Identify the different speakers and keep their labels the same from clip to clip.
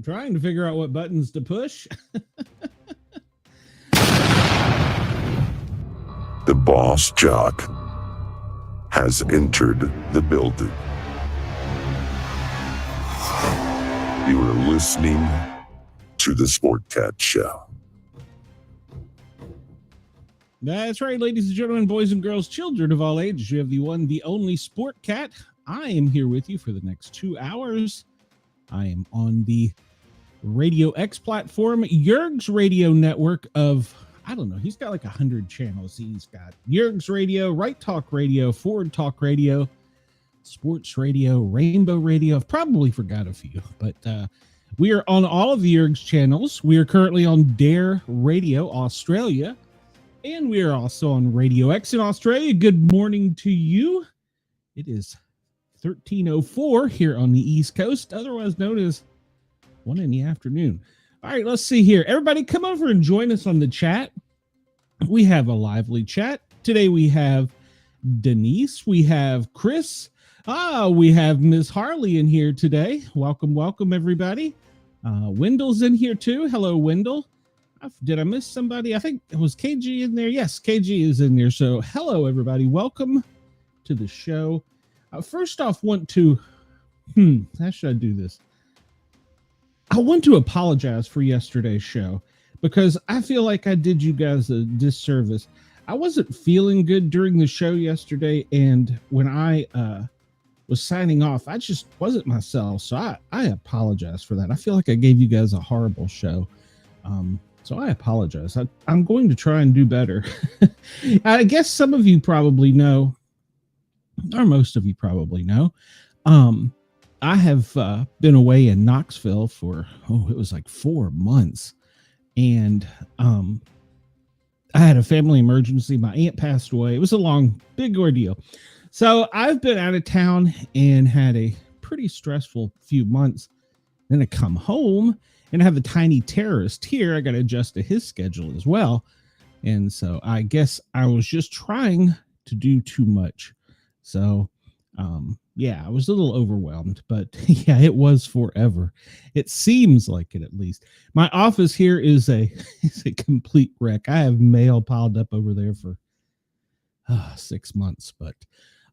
Speaker 1: I'm trying to figure out what buttons to push.
Speaker 2: The boss jock has entered the building. You are listening to the Sportcat Show.
Speaker 1: That's right, ladies and gentlemen, boys and girls, children of all ages. You have the one, the only Sportcat. I am here with you for the next 2 hours. I am on the Radio X platform, Jurg's radio network of, I don't know, he's got like 100 channels. He's got Jurg's Radio, Right Talk Radio, Forward Talk Radio, Sports Radio, Rainbow Radio. I've probably forgot a few, but we are on all of the Jurg's channels. We are currently on Dare Radio Australia, and we are also on Radio X in Australia. Good morning to you. It is 13:04 here on the East Coast, otherwise known as 1 in the afternoon. All right, let's see here. Everybody come over and join us on the chat. We have a lively chat. Today we have Denise. We have Chris. We have Ms. Harley in here today. Welcome, welcome, everybody. Wendell's in here too. Hello, Wendell. Did I miss somebody? I think it was KG in there. Yes, KG is in there. So hello, everybody. Welcome to the show. First off, want to, how should I do this? I want to apologize for yesterday's show because I feel like I did you guys a disservice. I wasn't feeling good during the show yesterday, and when I was signing off, I just wasn't myself. So I apologize for that. I feel like I gave you guys a horrible show. So I apologize. I'm going to try and do better. I guess some of you probably know, or most of you probably know, I have been away in Knoxville for, it was like 4 months. And I had a family emergency. My aunt passed away. It was a long, big ordeal. So I've been out of town and had a pretty stressful few months. Then I come home and I have a tiny terrorist here. I got to adjust to his schedule as well. And so I guess I was just trying to do too much. So, yeah, I was a little overwhelmed, but yeah, it was forever. It seems like it, at least. My office here is a complete wreck. I have mail piled up over there for 6 months, but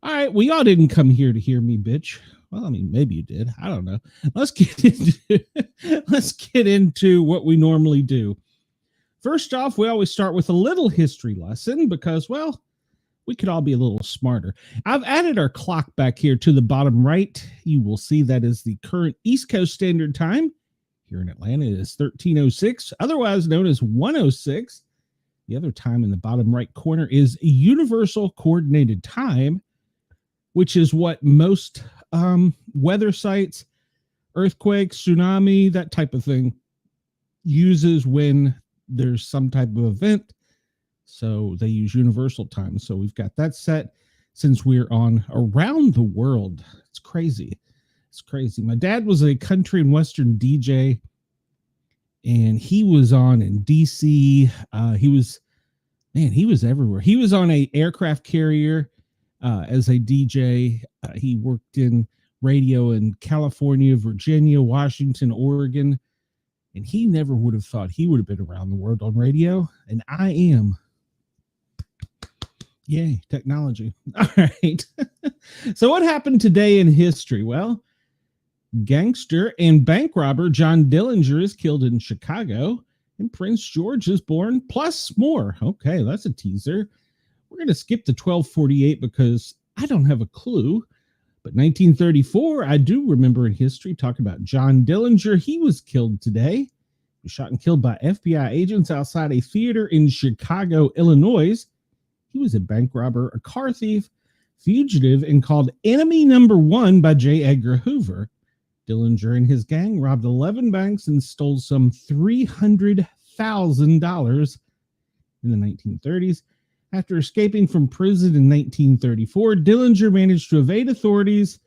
Speaker 1: all right. Well, y'all didn't come here to hear me bitch. Well, I mean, maybe you did. I don't know. Let's get into what we normally do. First off, we always start with a little history lesson because, well, we could all be a little smarter. I've added our clock back here to the bottom right. You will see that is the current East Coast Standard Time. Here in Atlanta, it is 13:06, otherwise known as 1:06. The other time in the bottom right corner is Universal Coordinated Time, which is what most weather sites, earthquakes, tsunami, that type of thing, uses when there's some type of event. So they use universal time. So we've got that set since we're on around the world. It's crazy. It's crazy. My dad was a country and Western DJ, and he was on in DC. He was everywhere. He was on a aircraft carrier as a DJ. He worked in radio in California, Virginia, Washington, Oregon, and he never would have thought he would have been around the world on radio. And I am. Yay, technology. All right. So what happened today in history? Well, gangster and bank robber John Dillinger is killed in Chicago, and Prince George is born, plus more. Okay, that's a teaser. We're going to skip to 1248 because I don't have a clue. But 1934, I do remember in history, talking about John Dillinger. He was killed today. He was shot and killed by FBI agents outside a theater in Chicago, Illinois. He was a bank robber, a car thief, fugitive, and called Enemy Number One by J. Edgar Hoover. Dillinger and his gang robbed 11 banks and stole some $300,000 in the 1930s. After escaping from prison in 1934, Dillinger managed to evade authorities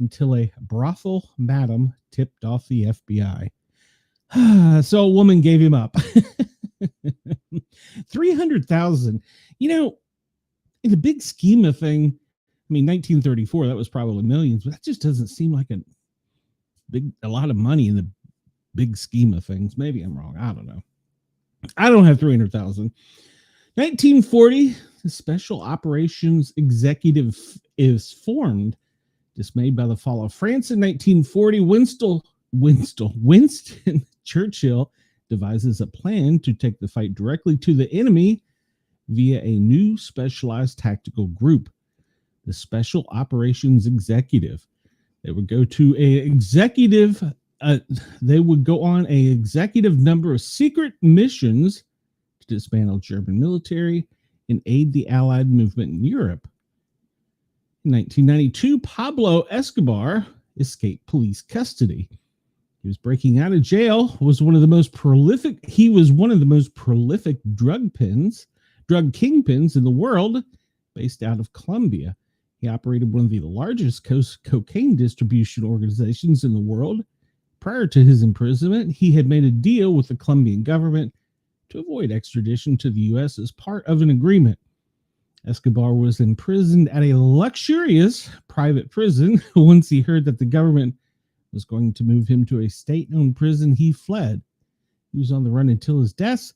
Speaker 1: until a brothel madam tipped off the FBI. So a woman gave him up. 300,000. You know, in the big scheme of thing, I mean, 1934, that was probably millions, but that just doesn't seem like a lot of money in the big scheme of things. Maybe I'm wrong. I don't know. I don't have 300,000. 1940, the Special Operations Executive is formed. Dismayed by the fall of France in 1940, Winston Churchill devises a plan to take the fight directly to the enemy via a new specialized tactical group, the Special Operations Executive. They would go to they would go on a executive number of secret missions to dismantle German military and aid the Allied movement in Europe. In 1992, Pablo Escobar escaped police custody. He was breaking out of jail, he was one of the most prolific drug kingpins in the world, based out of Colombia. He operated one of the largest cocaine distribution organizations in the world. Prior to his imprisonment, he had made a deal with the Colombian government to avoid extradition to the U.S. as part of an agreement. Escobar was imprisoned at a luxurious private prison. Once he heard that the government was going to move him to a state-owned prison, he fled. He was on the run until his death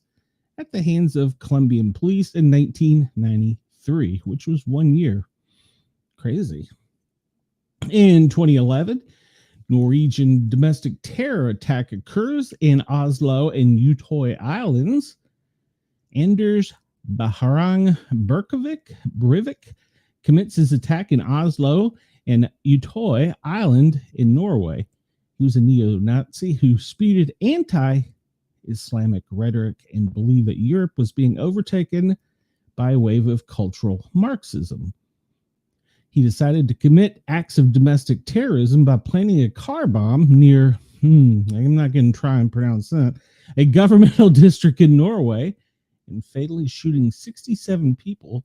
Speaker 1: at the hands of Colombian police in 1993, which was 1 year. Crazy. In 2011, Norwegian domestic terror attack occurs in Oslo and Utøy Islands. Anders Behring Breivik commits his attack in Oslo and Utøy Island in Norway. He was a neo-Nazi who spewed anti-Islamic rhetoric and believed that Europe was being overtaken by a wave of cultural Marxism. He decided to commit acts of domestic terrorism by planting a car bomb near, I'm not going to try and pronounce that, a governmental district in Norway, and fatally shooting 67 people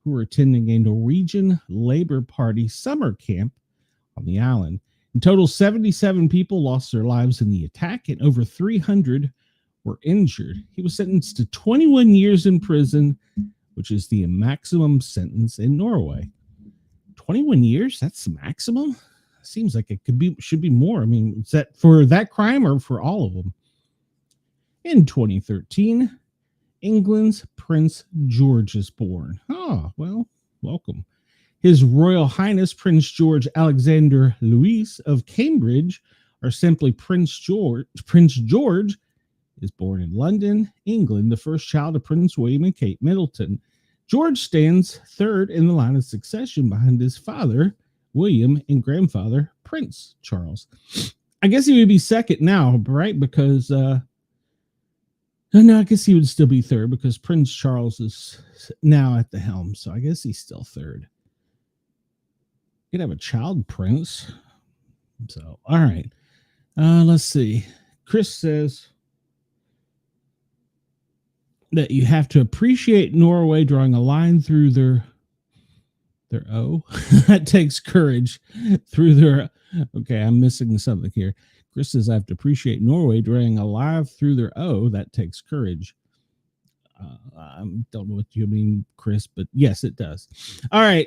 Speaker 1: who were attending a Norwegian Labour Party summer camp on the island. In total, 77 people lost their lives in the attack, and over 300 were injured. He was sentenced to 21 years in prison, which is the maximum sentence in Norway. 21 years? That's the maximum? Seems like it should be more. I mean, is that for that crime or for all of them? In 2013, England's Prince George is born. Oh, well, welcome. His Royal Highness Prince George Alexander Louis of Cambridge, or simply Prince George, is born in London, England, the first child of Prince William and Kate Middleton. George stands third in the line of succession behind his father, William, and grandfather, Prince Charles. I guess he would be second now, right? Because, no, I guess he would still be third because Prince Charles is now at the helm. So I guess he's still third. You could have a child prince. So, all right. Let's see. Chris says that you have to appreciate Norway drawing a line through their O. That takes courage through their. Okay, I'm missing something here. Chris says I have to appreciate Norway drawing a line through their O. That takes courage. I don't know what you mean, Chris, but yes, it does. All right.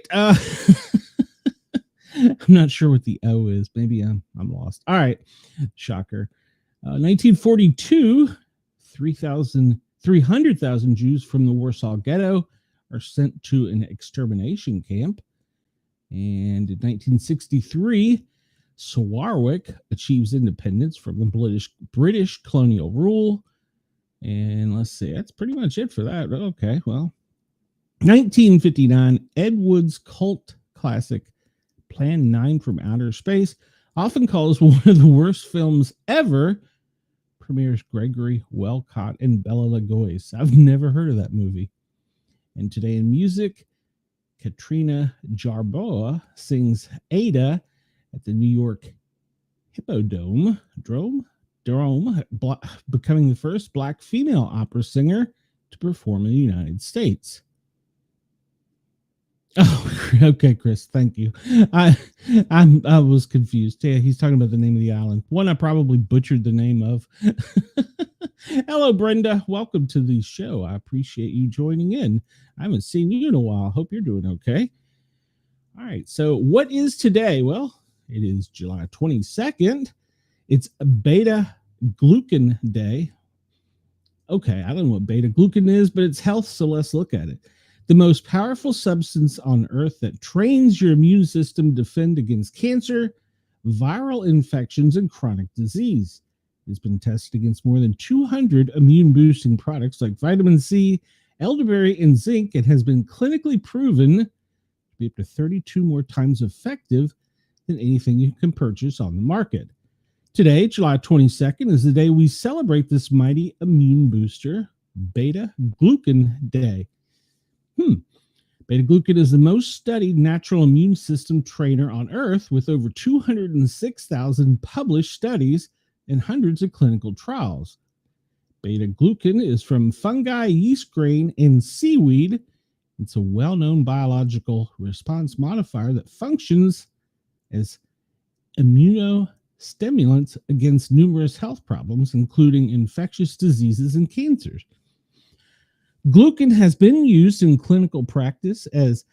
Speaker 1: I'm not sure what the O is. Maybe I'm lost. All right. Shocker. 1942, 300,000 Jews from the Warsaw Ghetto are sent to an extermination camp. And in 1963, Sarawak achieves independence from the British colonial rule. And let's see, that's pretty much it for that. Okay, well. 1959, Ed Wood's cult classic Plan 9 from Outer Space, often called one of the worst films ever, premieres Gregory Welcott and Bela Lugosi. I've never heard of that movie. And today in music, Katrina Jarboa sings Ada at the New York Hippodrome, becoming the first Black female opera singer to perform in the United States. Oh, okay, Chris, thank you. I was confused. Yeah, he's talking about the name of the island. One I probably butchered the name of. Hello, Brenda. Welcome to the show. I appreciate you joining in. I haven't seen you in a while. Hope you're doing okay. All right, so what is today? Well, it is July 22nd. It's Beta Glucan Day. Okay, I don't know what beta glucan is, but it's health, so let's look at it. The most powerful substance on earth that trains your immune system to defend against cancer, viral infections, and chronic disease. It's been tested against more than 200 immune-boosting products like vitamin C, elderberry, and zinc, and has been clinically proven to be up to 32 more times effective than anything you can purchase on the market. Today, July 22nd, is the day we celebrate this mighty immune booster, Beta Glucan Day. Beta glucan is the most studied natural immune system trainer on Earth, with over 206,000 published studies and hundreds of clinical trials. Beta glucan is from fungi, yeast grain, and seaweed. It's a well-known biological response modifier that functions as immunostimulants against numerous health problems, including infectious diseases and cancers. Glucan has been used in clinical practice as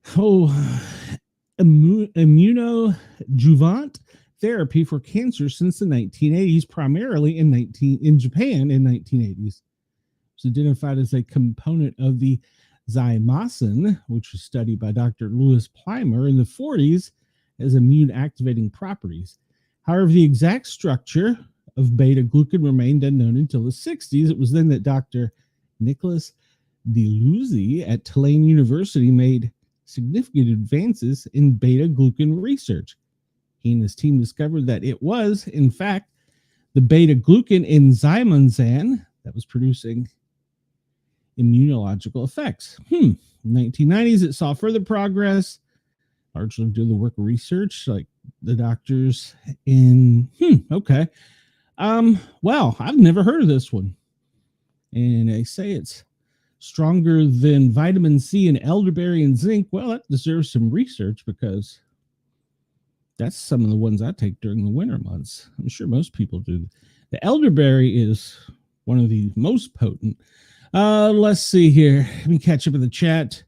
Speaker 1: immunoadjuvant therapy for cancer since the 1980s, primarily in Japan in 1980s. It's identified as a component of the zymosin, which was studied by Dr. Louis Plimer in the 40s as immune activating properties. However, the exact structure of beta glucan remained unknown until the 60s. It was then that Dr. Nicholas DeLuzzi at Tulane University made significant advances in beta glucan research. He and his team discovered that it was, in fact, the beta glucan in zymosin that was producing immunological effects. In the 1990s, it saw further progress, largely due to the work of research, like the doctors in, well, I've never heard of this one. And they say it's stronger than vitamin C and elderberry and zinc. Well, that deserves some research, because that's some of the ones I take during the winter months. I'm sure most people do. The elderberry is one of the most potent. Let's see here. Let me catch up in the chat.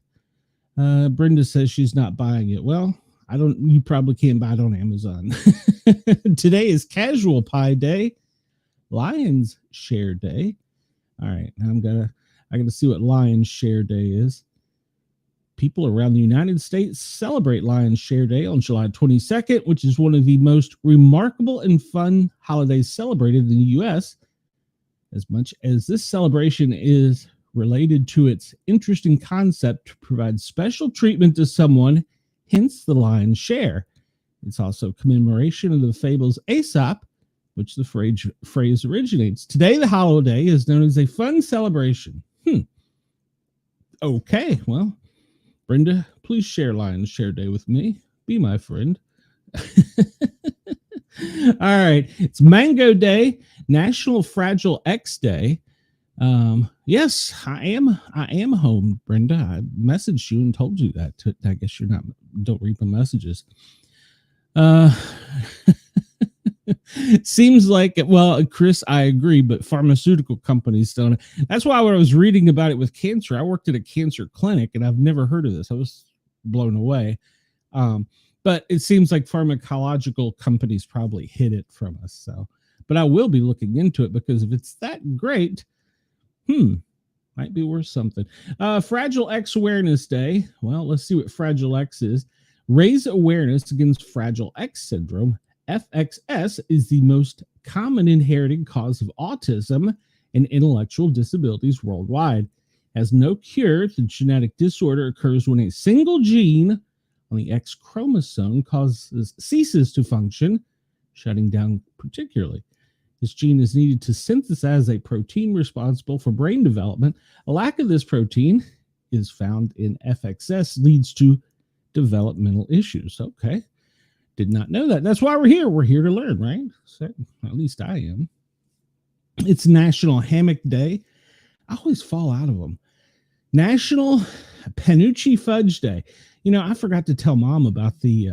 Speaker 1: Brenda says she's not buying it. Well, you probably can't buy it on Amazon. Today is Casual Pie Day, Lion's Share Day. All right, now I gotta see what Lion's Share Day is. People around the United States celebrate Lion's Share Day on July 22nd, which is one of the most remarkable and fun holidays celebrated in the U.S. As much as this celebration is related to its interesting concept to provide special treatment to someone, hence the lion's share. It's also commemoration of the fables Aesop, which the phrase originates. Today, the holiday is known as a fun celebration. Okay, well, Brenda, please share Lion's Share Day with me. Be my friend. All right, it's Mango Day, National Fragile X Day. Yes, I am home, Brenda. I messaged you and told you that. I guess don't read my messages. Seems like, well, Chris, I agree, but pharmaceutical companies don't. That's why when I was reading about it with cancer, I worked at a cancer clinic, and I've never heard of this. I was blown away. But it seems like pharmacological companies probably hid it from us. So, but I will be looking into it, because if it's that great, might be worth something. Fragile X Awareness Day. Well, let's see what Fragile X is. Raise awareness against Fragile X syndrome. FXS is the most common inherited cause of autism and intellectual disabilities worldwide. Has no cure. The genetic disorder occurs when a single gene on the X chromosome ceases to function, shutting down particularly. This gene is needed to synthesize a protein responsible for brain development. A lack of this protein is found in FXS, leads to developmental issues. Okay. Did not know that. That's why we're here. We're here to learn, right? So, at least I am. It's National Hammock Day. I always fall out of them. National Penucci Fudge Day. You know, I forgot to tell Mom about the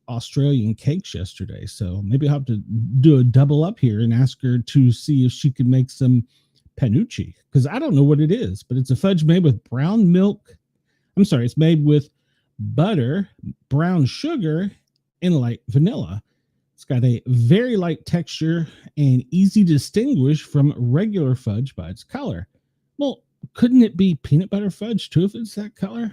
Speaker 1: Australian cakes yesterday, so maybe I'll have to do a double up here and ask her to see if she can make some Penucci, because I don't know what it is, but it's a fudge made with brown milk. I'm sorry, it's made with butter, brown sugar, and light vanilla. It's got a very light texture and easy to distinguish from regular fudge by its color. Well, couldn't it be peanut butter fudge too if it's that color?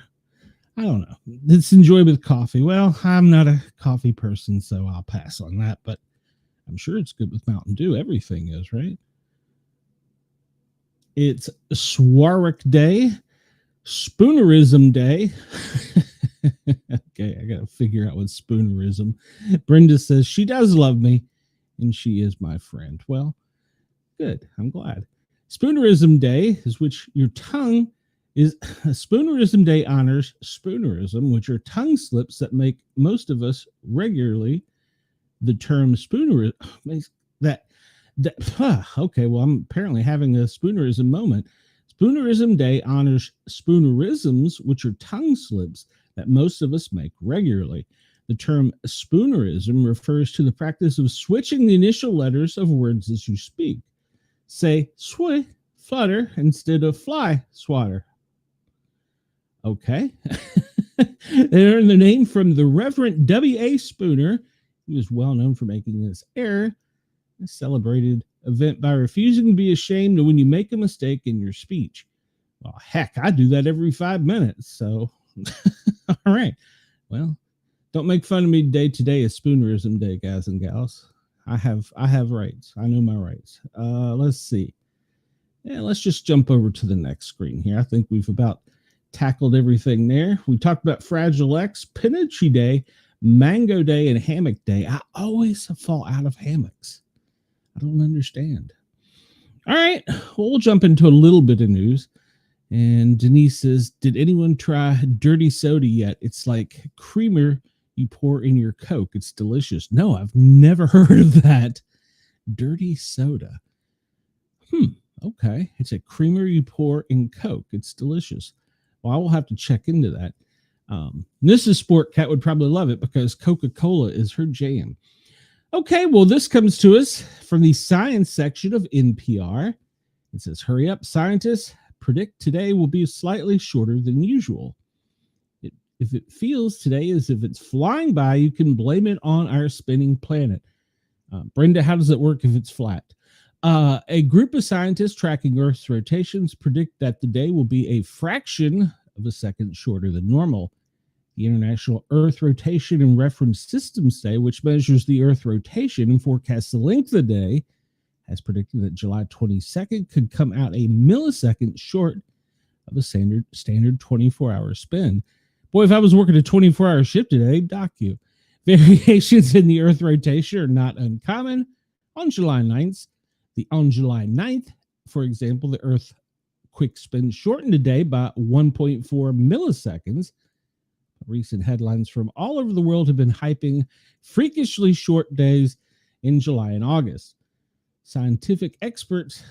Speaker 1: I don't know. It's enjoyed with coffee. Well, I'm not a coffee person, so I'll pass on that, but I'm sure it's good with Mountain Dew. Everything is, right? It's Swarwick Day, Spoonerism Day. Okay, I got to figure out what spoonerism. Brenda says she does love me, and she is my friend. Well, good. I'm glad. Spoonerism Day is which your tongue is. Spoonerism Day honors spoonerism, which are tongue slips that make most of us regularly. The term spoonerism okay, well, I'm apparently having a spoonerism moment. Spoonerism Day honors spoonerisms, which are tongue slips that most of us make regularly. The term spoonerism refers to the practice of switching the initial letters of words as you speak. Say swi, flutter, instead of fly, swatter. Okay. They earned their name from the Reverend W.A. Spooner. He was well known for making this error. A celebrated event by refusing to be ashamed when you make a mistake in your speech. Well, heck, I do that every 5 minutes. So, all right. Well, don't make fun of me day to day. Is Spoonerism Day, guys and gals. I have rights. I know my rights. Let's see. Yeah, let's just jump over to the next screen here. I think we've about tackled everything there. We talked about Fragile X, Penucci Day, Mango Day, and Hammock Day. I always fall out of hammocks. I don't understand. All right, well, we'll jump into a little bit of news. And Denise says, did anyone try dirty soda yet? It's like creamer you pour in your Coke. It's delicious. No, I've never heard of that. Dirty soda. Okay. It's a creamer you pour in Coke. It's delicious. Well, I will have to check into that. Mrs. Sportcat would probably love it because Coca-Cola is her jam. Okay, well, this comes to us from the science section of NPR. It says, hurry up, scientists predict today will be slightly shorter than usual. If it feels today as if it's flying by, you can blame it on our spinning planet. Brenda, how does it work if it's flat? A group of scientists tracking Earth's rotations predict that the day will be a fraction of a second shorter than normal. The International Earth Rotation and Reference Systems Day, which measures the Earth rotation and forecasts the length of the day, has predicted that July 22nd could come out a millisecond short of a standard 24-hour spin. Boy, if I was working a 24-hour shift today, I'd dock you. Variations in the Earth rotation are not uncommon. On July 9th, for example, the Earth quick spin shortened a day by 1.4 milliseconds. Recent headlines from all over the world have been hyping freakishly short days in July and August. Scientific experts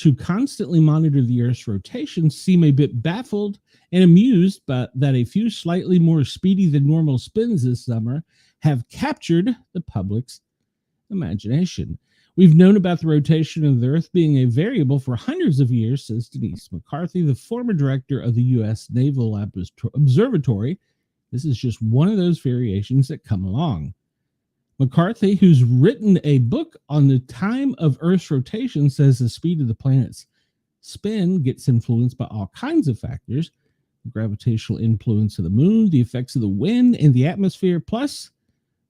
Speaker 1: who constantly monitor the Earth's rotation seem a bit baffled and amused by that a few slightly more speedy than normal spins this summer have captured the public's imagination. We've known about the rotation of the Earth being a variable for hundreds of years, says Denise McCarthy, the former director of the U.S. Naval Observatory. This is just one of those variations that come along. McCarthy, who's written a book on the time of Earth's rotation, says the speed of the planet's spin gets influenced by all kinds of factors: the gravitational influence of the moon, the effects of the wind and the atmosphere, plus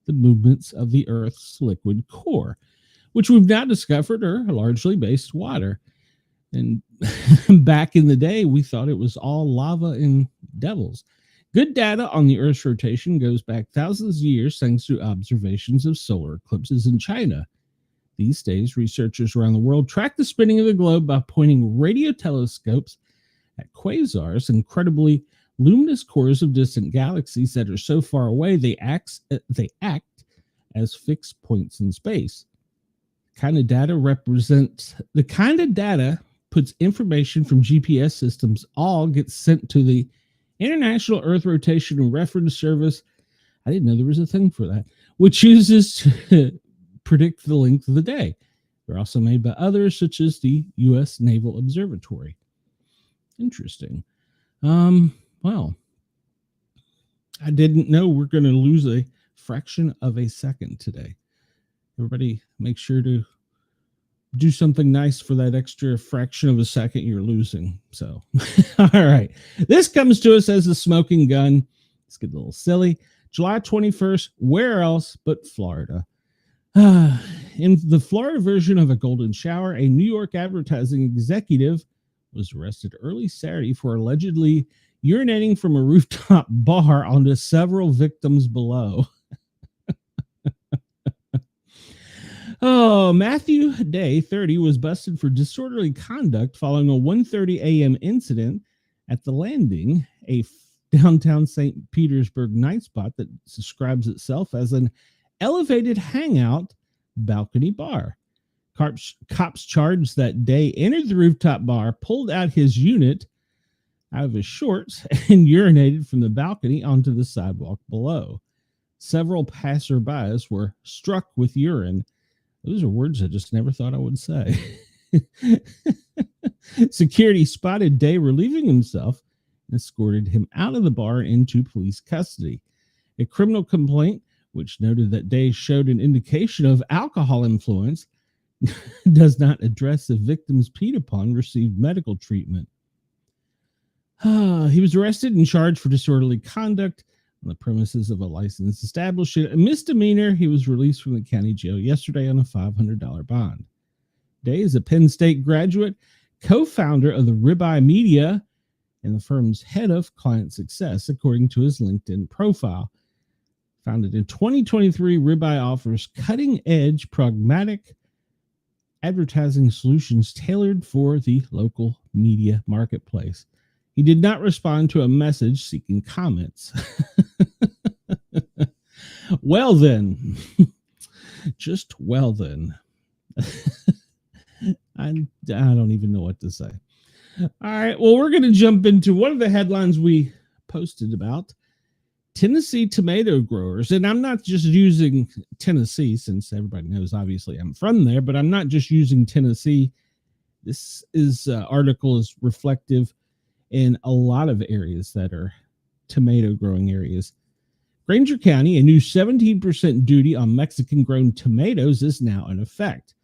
Speaker 1: the movements of the Earth's liquid core, which we've now discovered are largely based water. And back in the day, we thought it was all lava and devils. Good data on the Earth's rotation goes back thousands of years thanks to observations of solar eclipses in China. These days, researchers around the world track the spinning of the globe by pointing radio telescopes at quasars, incredibly luminous cores of distant galaxies that are so far away they act as fixed points in space. The kind of data puts information from GPS systems all gets sent to the International Earth Rotation and Reference Service. I didn't know there was a thing for that, which uses to predict the length of the day. They're also made by others, such as the U.S. Naval Observatory. Interesting. Well, I didn't know we're going to lose a fraction of a second today. Everybody make sure to do something nice for that extra fraction of a second you're losing. So, all right. This comes to us as a smoking gun. Let's get a little silly. July 21st, where else but Florida? In the Florida version of a golden shower, a New York advertising executive was arrested early Saturday for allegedly urinating from a rooftop bar onto several victims below. Matthew Day, 30, was busted for disorderly conduct following a 1:30 a.m. incident at The Landing, a downtown St. Petersburg night spot that describes itself as an elevated hangout balcony bar. Cops charged that Day entered the rooftop bar, pulled out his unit out of his shorts, and urinated from the balcony onto the sidewalk below. Several passerbys were struck with urine. Those are words I just never thought I would say. Security spotted Day relieving himself and escorted him out of the bar into police custody. A criminal complaint, which noted that Day showed an indication of alcohol influence, does not address the victims peed upon received medical treatment. He was arrested and charged for disorderly conduct on the premises of a licensed establishment. A misdemeanor. He was released from the county jail yesterday on a $500 bond. Day is a Penn State graduate, co-founder of the Ribeye Media, and the firm's head of client success, according to his LinkedIn profile. Founded in 2023, Ribeye offers cutting-edge, pragmatic advertising solutions tailored for the local media marketplace. He did not respond to a message seeking comments. Well then, just well then. I don't even know what to say. All right, well, we're going to jump into one of the headlines we posted about Tennessee tomato growers. And I'm not just using Tennessee, since everybody knows, obviously, I'm from there, but I'm not just using Tennessee. This article is reflective in a lot of areas that are tomato growing areas. Granger County, a new 17% duty on Mexican-grown tomatoes is now in effect.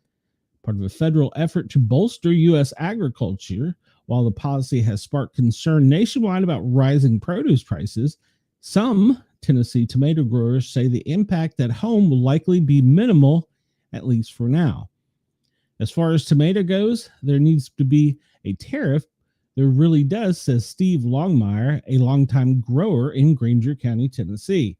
Speaker 1: Part of a federal effort to bolster U.S. agriculture, while the policy has sparked concern nationwide about rising produce prices, some Tennessee tomato growers say the impact at home will likely be minimal, at least for now. As far as tomato goes, there needs to be a tariff. There really does, says Steve Longmire, a longtime grower in Granger County, Tennessee.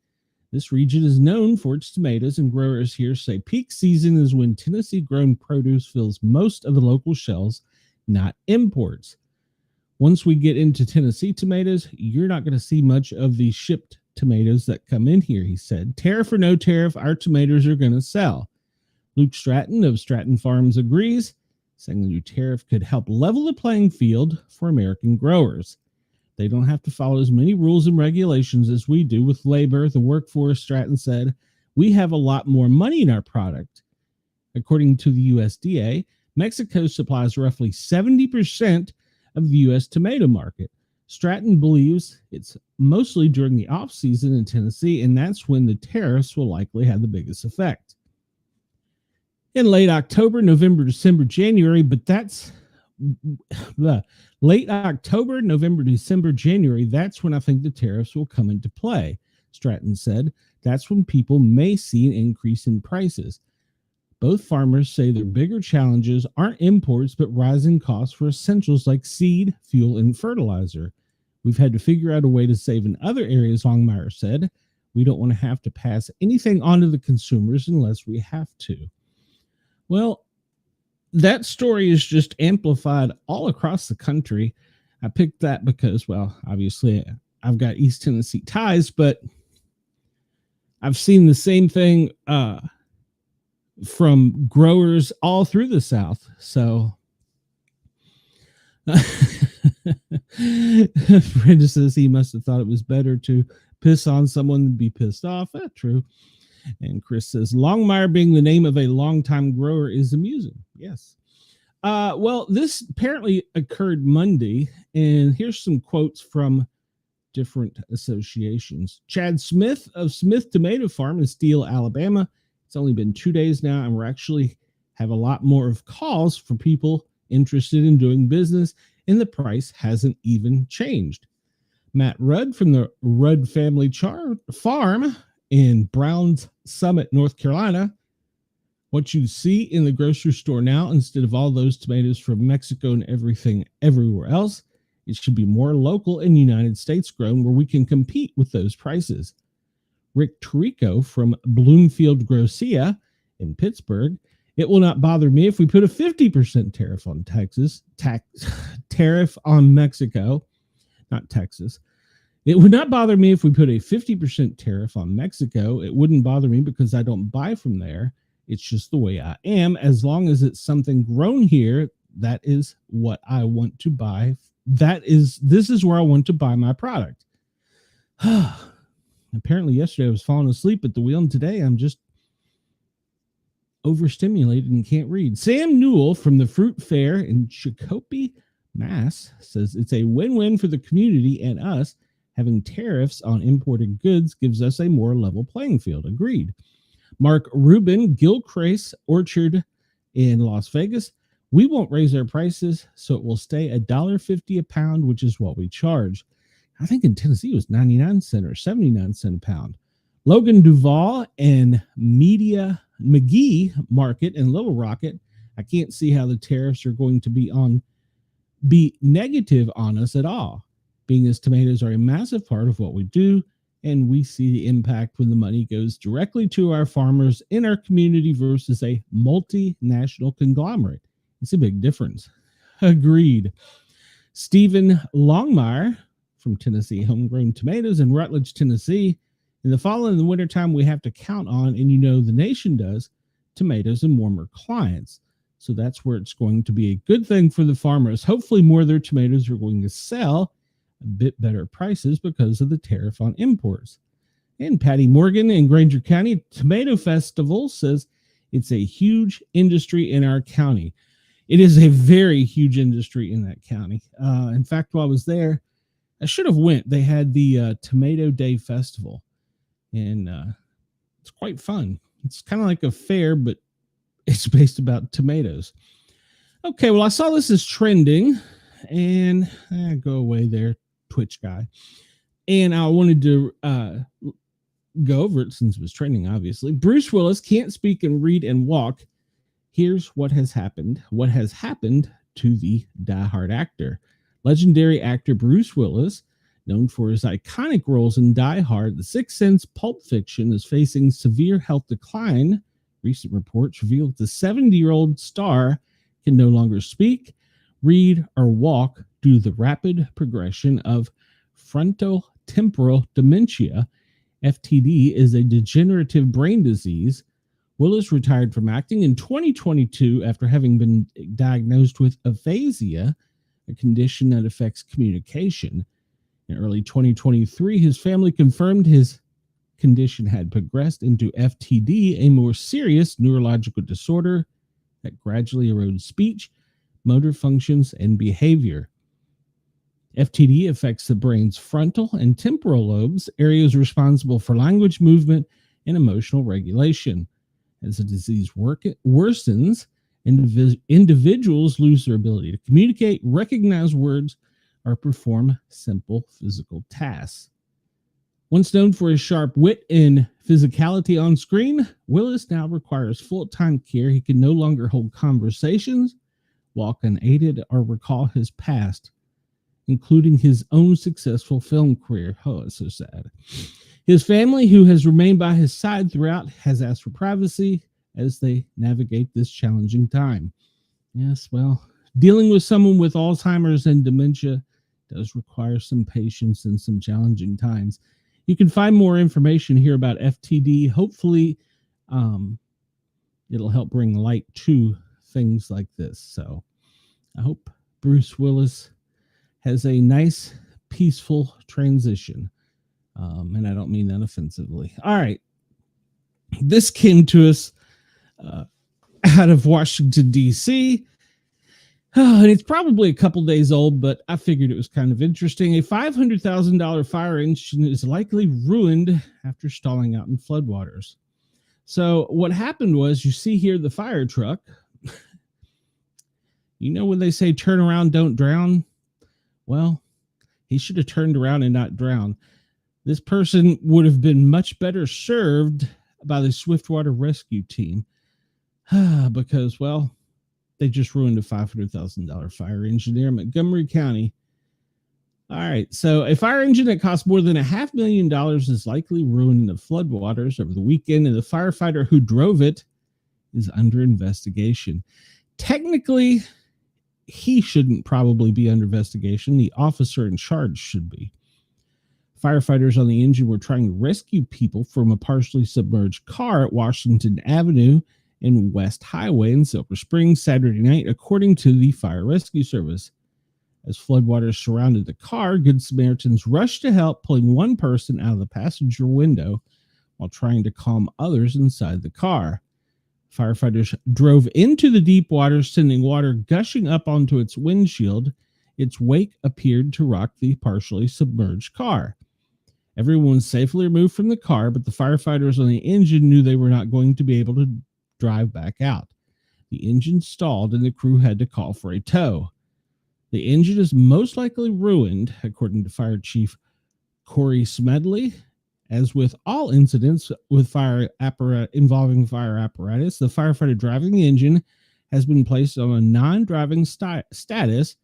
Speaker 1: This region is known for its tomatoes, and growers here say peak season is when Tennessee-grown produce fills most of the local shelves, not imports. Once we get into Tennessee tomatoes, you're not going to see much of the shipped tomatoes that come in here, he said. Tariff or no tariff, our tomatoes are going to sell. Luke Stratton of Stratton Farms agrees, saying the new tariff could help level the playing field for American growers. They don't have to follow as many rules and regulations as we do with labor, the workforce, Stratton said. We have a lot more money in our product. According to the USDA, Mexico supplies roughly 70% of the U.S. tomato market. Stratton believes it's mostly during the off-season in Tennessee, and that's when the tariffs will likely have the biggest effect. In late October, November, December, January, but that's late October, November, December, January, that's when I think the tariffs will come into play, Stratton said. That's when people may see an increase in prices. Both farmers say their bigger challenges aren't imports, but rising costs for essentials like seed, fuel, and fertilizer. We've had to figure out a way to save in other areas, Longmire said. We don't want to have to pass anything on to the consumers unless we have to. Well, that story is just amplified all across the country. I picked that because, well, obviously I've got East Tennessee ties, but I've seen the same thing from growers all through the South. So Brenda says he must have thought it was better to piss on someone than be pissed off. True. And Chris says, Longmire being the name of a longtime grower is amusing. Yes. Well, this apparently occurred Monday, and here's some quotes from different associations. Chad Smith of Smith Tomato Farm in Steele, Alabama. It's only been 2 days now, and we're actually have a lot more of calls for people interested in doing business, and the price hasn't even changed. Matt Rudd from the Rudd Family Farm in Browns Summit, North Carolina. What you see in the grocery store now, instead of all those tomatoes from Mexico and everything everywhere else, it should be more local and United States grown where we can compete with those prices. Rick Tarico from Bloomfield Grossia in Pittsburgh. It will not bother me if we put a 50% tariff on tariff on Mexico, not Texas. It would not bother me if we put a 50% tariff on Mexico. It wouldn't bother me because I don't buy from there. It's just the way I am. As long as it's something grown here, that is what I want to buy. This is where I want to buy my product. Apparently yesterday I was falling asleep at the wheel, and today I'm just overstimulated and can't read. Sam Newell from the Fruit Fair in Chicopee, Mass. says it's a win-win for the community and us. Having tariffs on imported goods gives us a more level playing field. Agreed. Mark Rubin, Gilchrist Orchard in Las Vegas. We won't raise our prices, so it will stay $1.50 a pound, which is what we charge. I think in Tennessee it was 99 cents or 79 cents a pound. Logan Duvall and Media McGee Market in Little Rocket. I can't see how the tariffs are going to be negative on us at all, being as tomatoes are a massive part of what we do, and we see the impact when the money goes directly to our farmers in our community versus a multinational conglomerate. It's a big difference. Agreed. Stephen Longmire from Tennessee Homegrown Tomatoes in Rutledge, Tennessee. In the fall and the wintertime, we have to count on, and the nation does, tomatoes in warmer climates. So that's where it's going to be a good thing for the farmers. Hopefully more of their tomatoes are going to sell a bit better prices because of the tariff on imports. And Patty Morgan in Granger County Tomato Festival says it's a huge industry in our county. It is a very huge industry in that county. In fact, while I was there, I should have went. They had the Tomato Day Festival, and it's quite fun. It's kind of like a fair, but it's based about tomatoes. Okay, well, I saw this as trending, and go away there, Twitch guy. And I wanted to go over it since it was trending, obviously. Bruce Willis can't speak and read and walk. Here's what has happened. What has happened to the Die-Hard actor. Legendary actor Bruce Willis, known for his iconic roles in Die Hard, The Sixth Sense, Pulp Fiction, is facing severe health decline. Recent reports reveal that the 70-year-old star can no longer speak, read, or walk due to the rapid progression of frontotemporal dementia. FTD is a degenerative brain disease. Willis retired from acting in 2022 after having been diagnosed with aphasia, a condition that affects communication. In early 2023, his family confirmed his condition had progressed into FTD, a more serious neurological disorder that gradually erodes speech, motor functions, and behavior. FTD affects the brain's frontal and temporal lobes, areas responsible for language, movement, and emotional regulation. As the disease worsens, individuals lose their ability to communicate, recognize words, or perform simple physical tasks. Once known for his sharp wit and physicality on screen, Willis now requires full-time care. He can no longer hold conversations, walk unaided, or recall his past, including his own successful film career. Oh, it's so sad. His family, who has remained by his side throughout, has asked for privacy as they navigate this challenging time. Yes, well, dealing with someone with Alzheimer's and dementia does require some patience and some challenging times. You can find more information here about FTD. Hopefully, it'll help bring light to things like this. So I hope Bruce Willis has a nice, peaceful transition. And I don't mean that offensively. All right. This came to us out of Washington, D.C. And it's probably a couple days old, but I figured it was kind of interesting. A $500,000 fire engine is likely ruined after stalling out in floodwaters. So what happened was, you see here the fire truck. You know when they say turn around, don't drown? Well, he should have turned around and not drowned. This person would have been much better served by the Swiftwater Rescue Team because, well, they just ruined a $500,000 fire engine there in Montgomery County. All right, so a fire engine that cost more than $500,000 is likely ruined in the floodwaters over the weekend, and the firefighter who drove it is under investigation. Technically, he shouldn't probably be under investigation. The officer in charge should be. Firefighters on the engine were trying to rescue people from a partially submerged car at Washington Avenue and West Highway in Silver Springs Saturday night, according to the Fire Rescue Service. As floodwaters surrounded the car, Good Samaritans rushed to help, pulling one person out of the passenger window while trying to calm others inside the car. Firefighters drove into the deep water, sending water gushing up onto its windshield. Its wake appeared to rock the partially submerged car. Everyone was safely removed from the car, but the firefighters on the engine knew they were not going to be able to drive back out. The engine stalled and the crew had to call for a tow. The engine is most likely ruined, according to Fire Chief Corey Smedley. As with all incidents with involving fire apparatus, the firefighter driving the engine has been placed on a non-driving status,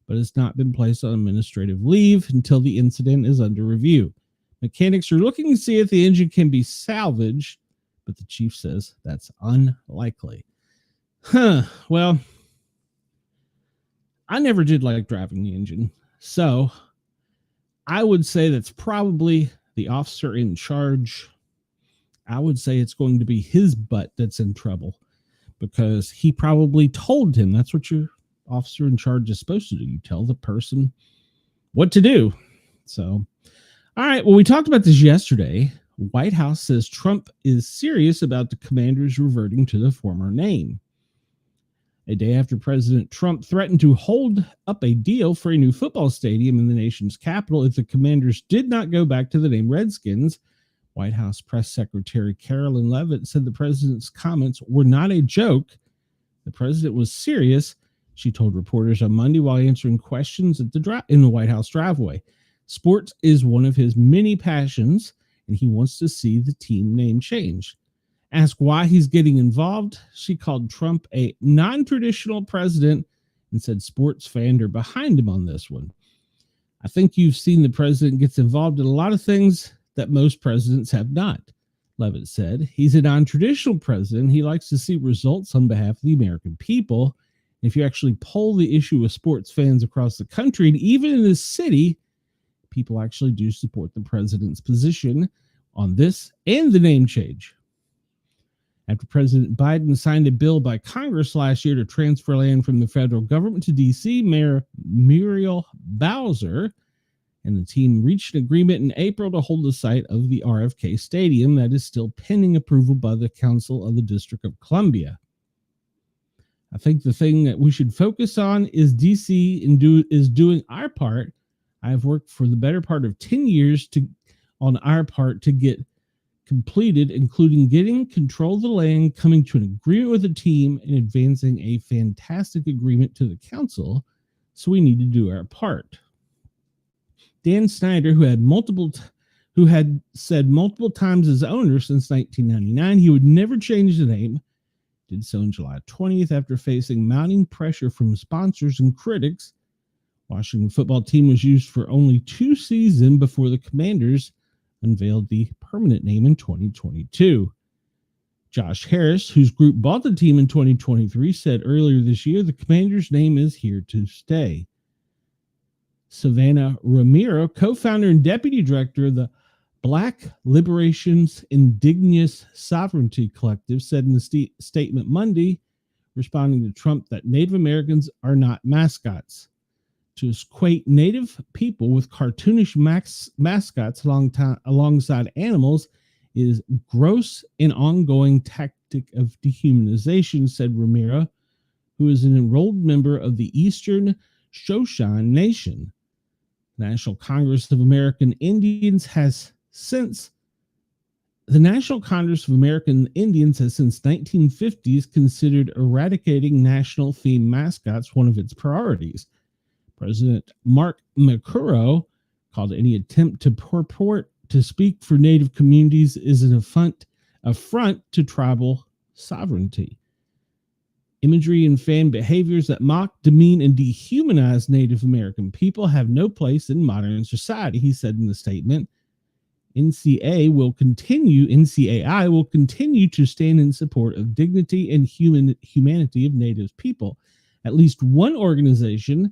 Speaker 1: but has not been placed on administrative leave until the incident is under review. Mechanics are looking to see if the engine can be salvaged, but the chief says that's unlikely. Well, I never did like driving the engine, so I would say that's probably the officer in charge. I would say it's going to be his butt that's in trouble because he probably told him. That's what your officer in charge is supposed to do. You tell the person what to do. So, all right. Well, we talked about this yesterday. White House says Trump is serious about the Commanders reverting to the former name. A day after President Trump threatened to hold up a deal for a new football stadium in the nation's capital if the Commanders did not go back to the name Redskins, White House Press Secretary Carolyn Leavitt said the president's comments were not a joke. The president was serious, she told reporters on Monday while answering questions at in the White House driveway. Sports is one of his many passions, and he wants to see the team name changed. Asked why he's getting involved, she called Trump a non-traditional president and said sports fans are behind him on this one. I think you've seen the president gets involved in a lot of things that most presidents have not, Leavitt said. He's a non-traditional president. He likes to see results on behalf of the American people. If you actually poll the issue with sports fans across the country, and even in this city, people actually do support the president's position on this and the name change. After President Biden signed a bill by Congress last year to transfer land from the federal government to D.C., Mayor Muriel Bowser and the team reached an agreement in April to hold the site of the RFK Stadium that is still pending approval by the Council of the District of Columbia. I think the thing that we should focus on is D.C. is doing our part. I have worked for the better part of 10 years on our part to get completed, including getting control of the land, coming to an agreement with the team, and advancing a fantastic agreement to the council. So we need to do our part. Dan Snyder, who had said multiple times as owner since 1999 he would never change the name, did so on July 20th after facing mounting pressure from sponsors and critics. Washington football team was used for only 2 seasons before the Commanders unveiled the permanent name in 2022. Josh Harris, whose group bought the team in 2023, said earlier this year the Commanders' name is here to stay. Savannah Ramiro, co-founder and deputy director of the Black Liberation's Indigenous Sovereignty Collective, said in the statement Monday, responding to Trump, that Native Americans are not mascots. To equate Native people with cartoonish mascots alongside animals is gross and ongoing tactic of dehumanization, said Ramiro, who is an enrolled member of the Eastern Shoshone Nation. National Congress of American Indians has since The National Congress of American Indians has since 1950s considered eradicating national theme mascots one of its priorities. President Mark McCurrow called any attempt to purport to speak for Native communities is an affront to tribal sovereignty. Imagery and fan behaviors that mock, demean, and dehumanize Native American people have no place in modern society, he said in the statement. NCAI will continue to stand in support of dignity and humanity of Native people. At least one organization,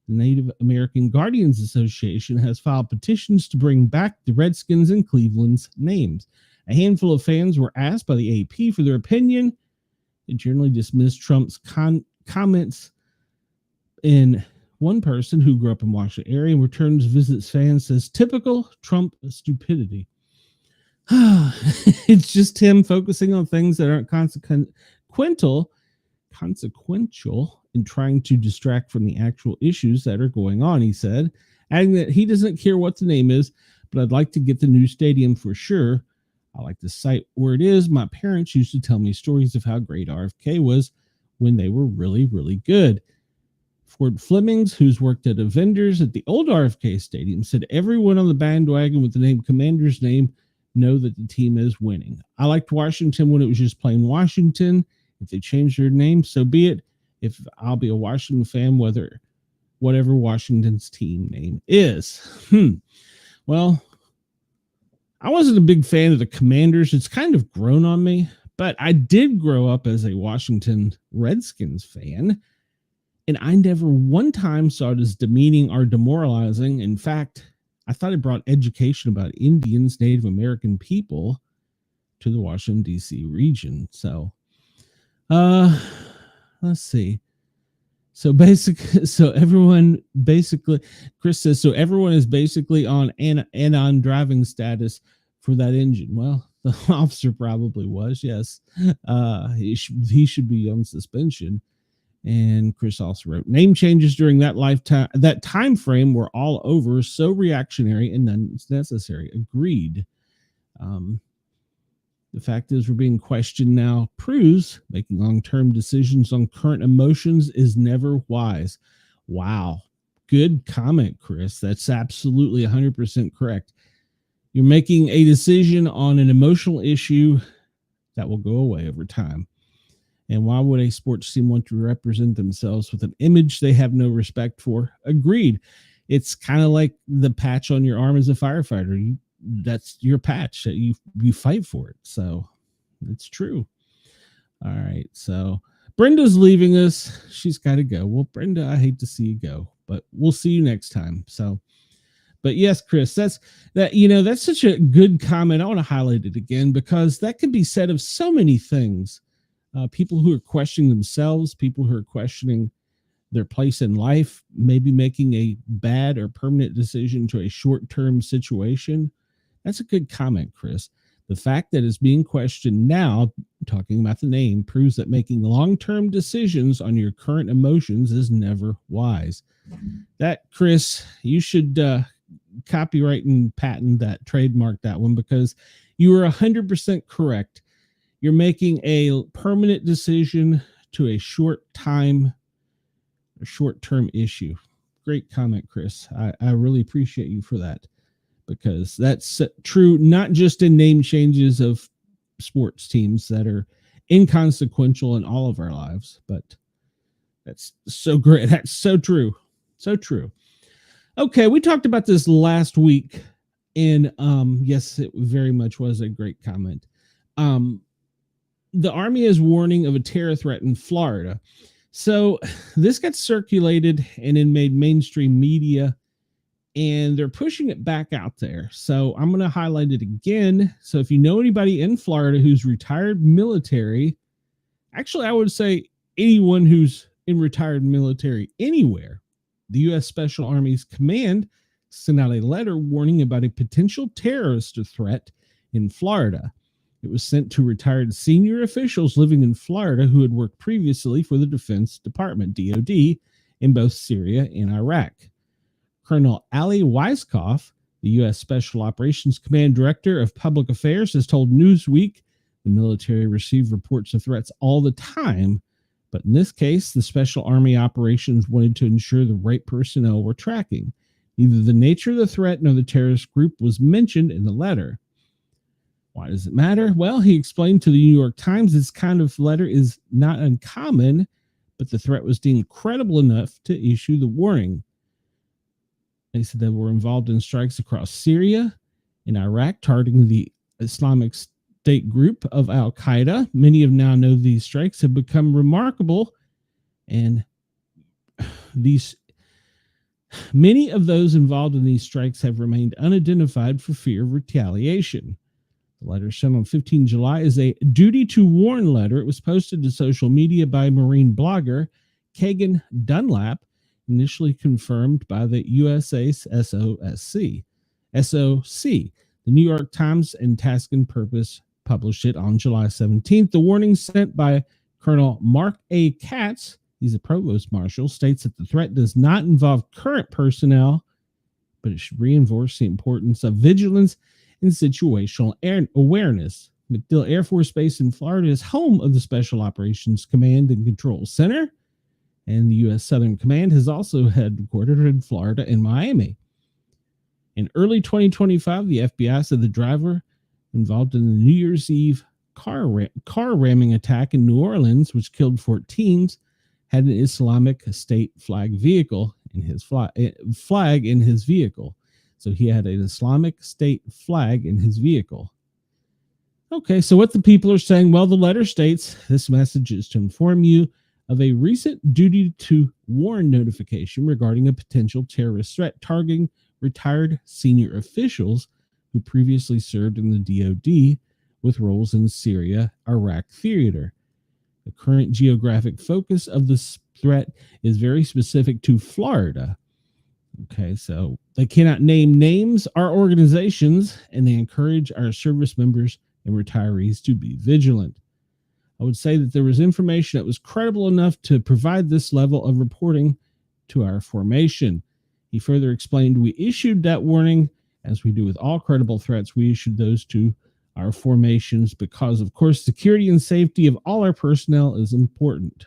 Speaker 1: the Native American Guardians Association, has filed petitions to bring back the Redskins and Cleveland's names. A handful of fans were asked by the AP for their opinion. They generally dismissed Trump's comments. In one person who grew up in Washington area and returns visits fans says, typical Trump stupidity. It's just him focusing on things that aren't consequential and trying to distract from the actual issues that are going on, he said, adding that he doesn't care what the name is, but I'd like to get the new stadium for sure. I like the site where it is. My parents used to tell me stories of how great RFK was when they were really, really good. Ford Flemings, who's worked at a vendors at the old RFK Stadium, said everyone on the bandwagon with the name Commander's name know that the team is winning. I liked Washington when it was just plain Washington. If they change their name, so be it. If I'll be a Washington fan, whatever Washington's team name is. Well, I wasn't a big fan of the Commanders. It's kind of grown on me, but I did grow up as a Washington Redskins fan. And I never one time saw it as demeaning or demoralizing. In fact, I thought it brought education about Indians, Native American people to the Washington, D.C. region. So, let's see. So everyone basically, Chris says, so everyone is basically on anon driving status for that engine. Well, the officer probably was, yes. He should be on suspension. And Chris also wrote, name changes during that time frame were all over, so reactionary and unnecessary. Agreed. The fact is we're being questioned now proves making long-term decisions on current emotions is never wise. Wow. Good comment, Chris. That's absolutely 100% correct. You're making a decision on an emotional issue that will go away over time. And why would a sports team want to represent themselves with an image they have no respect for? Agreed. It's kind of like the patch on your arm as a firefighter. That's your patch that you fight for it. So it's true. All right. So Brenda's leaving us. She's got to go. Well, Brenda, I hate to see you go, but we'll see you next time. So, but yes, Chris, that's such a good comment. I want to highlight it again because that can be said of so many things. People who are questioning themselves, people who are questioning their place in life, maybe making a bad or permanent decision to a short-term situation. That's a good comment, Chris. The fact that it's being questioned now, talking about the name, proves that making long-term decisions on your current emotions is never wise. That, Chris, you should copyright and patent that, trademark that one, because you were 100% correct. You're making a permanent decision to a short-term issue. Great comment, Chris. I really appreciate you for that, because that's true not just in name changes of sports teams that are inconsequential in all of our lives, but that's so great. That's so true. So true. Okay, we talked about this last week, and yes, it very much was a great comment. The Army is warning of a terror threat in Florida. So this got circulated and then made mainstream media, and they're pushing it back out there. So I'm going to highlight it again. So if you know anybody in Florida who's retired military, actually, I would say anyone who's in retired military anywhere, the U.S. Special Armies Command sent out a letter warning about a potential terrorist threat in Florida. It was sent to retired senior officials living in Florida who had worked previously for the Defense Department, DoD, in both Syria and Iraq. Colonel Ali Weiskopf, the U.S. Special Operations Command Director of Public Affairs, has told Newsweek the military received reports of threats all the time, but in this case, the Special Army operations wanted to ensure the right personnel were tracking. Neither the nature of the threat nor the terrorist group was mentioned in the letter. Why does it matter? Well, he explained to the New York Times this kind of letter is not uncommon, but the threat was deemed credible enough to issue the warning. They said they were involved in strikes across Syria and Iraq, targeting the Islamic State group of Al-Qaeda. Many of now know these strikes have become remarkable, and many of those involved in these strikes have remained unidentified for fear of retaliation. The letter sent on 15 July is a duty to warn letter. It was posted to social media by Marine blogger Kagan Dunlap, initially confirmed by the USASOC. The New York Times and Task and Purpose published it on July 17th. The warning sent by Colonel Mark A. Katz, he's a provost marshal, states that the threat does not involve current personnel, but it should reinforce the importance of vigilance and situational awareness. MacDill Air Force Base in Florida is home of the Special Operations Command and Control Center, and the U.S. Southern Command has also headquartered in Florida and Miami. In early 2025, the FBI said the driver involved in the New Year's Eve car ramming attack in New Orleans, which killed 14, had an Islamic State flag in his vehicle. So he had an Islamic State flag in his vehicle. Okay, so what the people are saying, well, the letter states, this message is to inform you of a recent duty to warn notification regarding a potential terrorist threat targeting retired senior officials who previously served in the DoD with roles in the Syria, Iraq theater. The current geographic focus of this threat is very specific to Florida. Okay, so they cannot name names or organizations, and they encourage our service members and retirees to be vigilant. I would say that there was information that was credible enough to provide this level of reporting to our formation. He further explained, we issued that warning, as we do with all credible threats. We issued those to our formations because, of course, security and safety of all our personnel is important.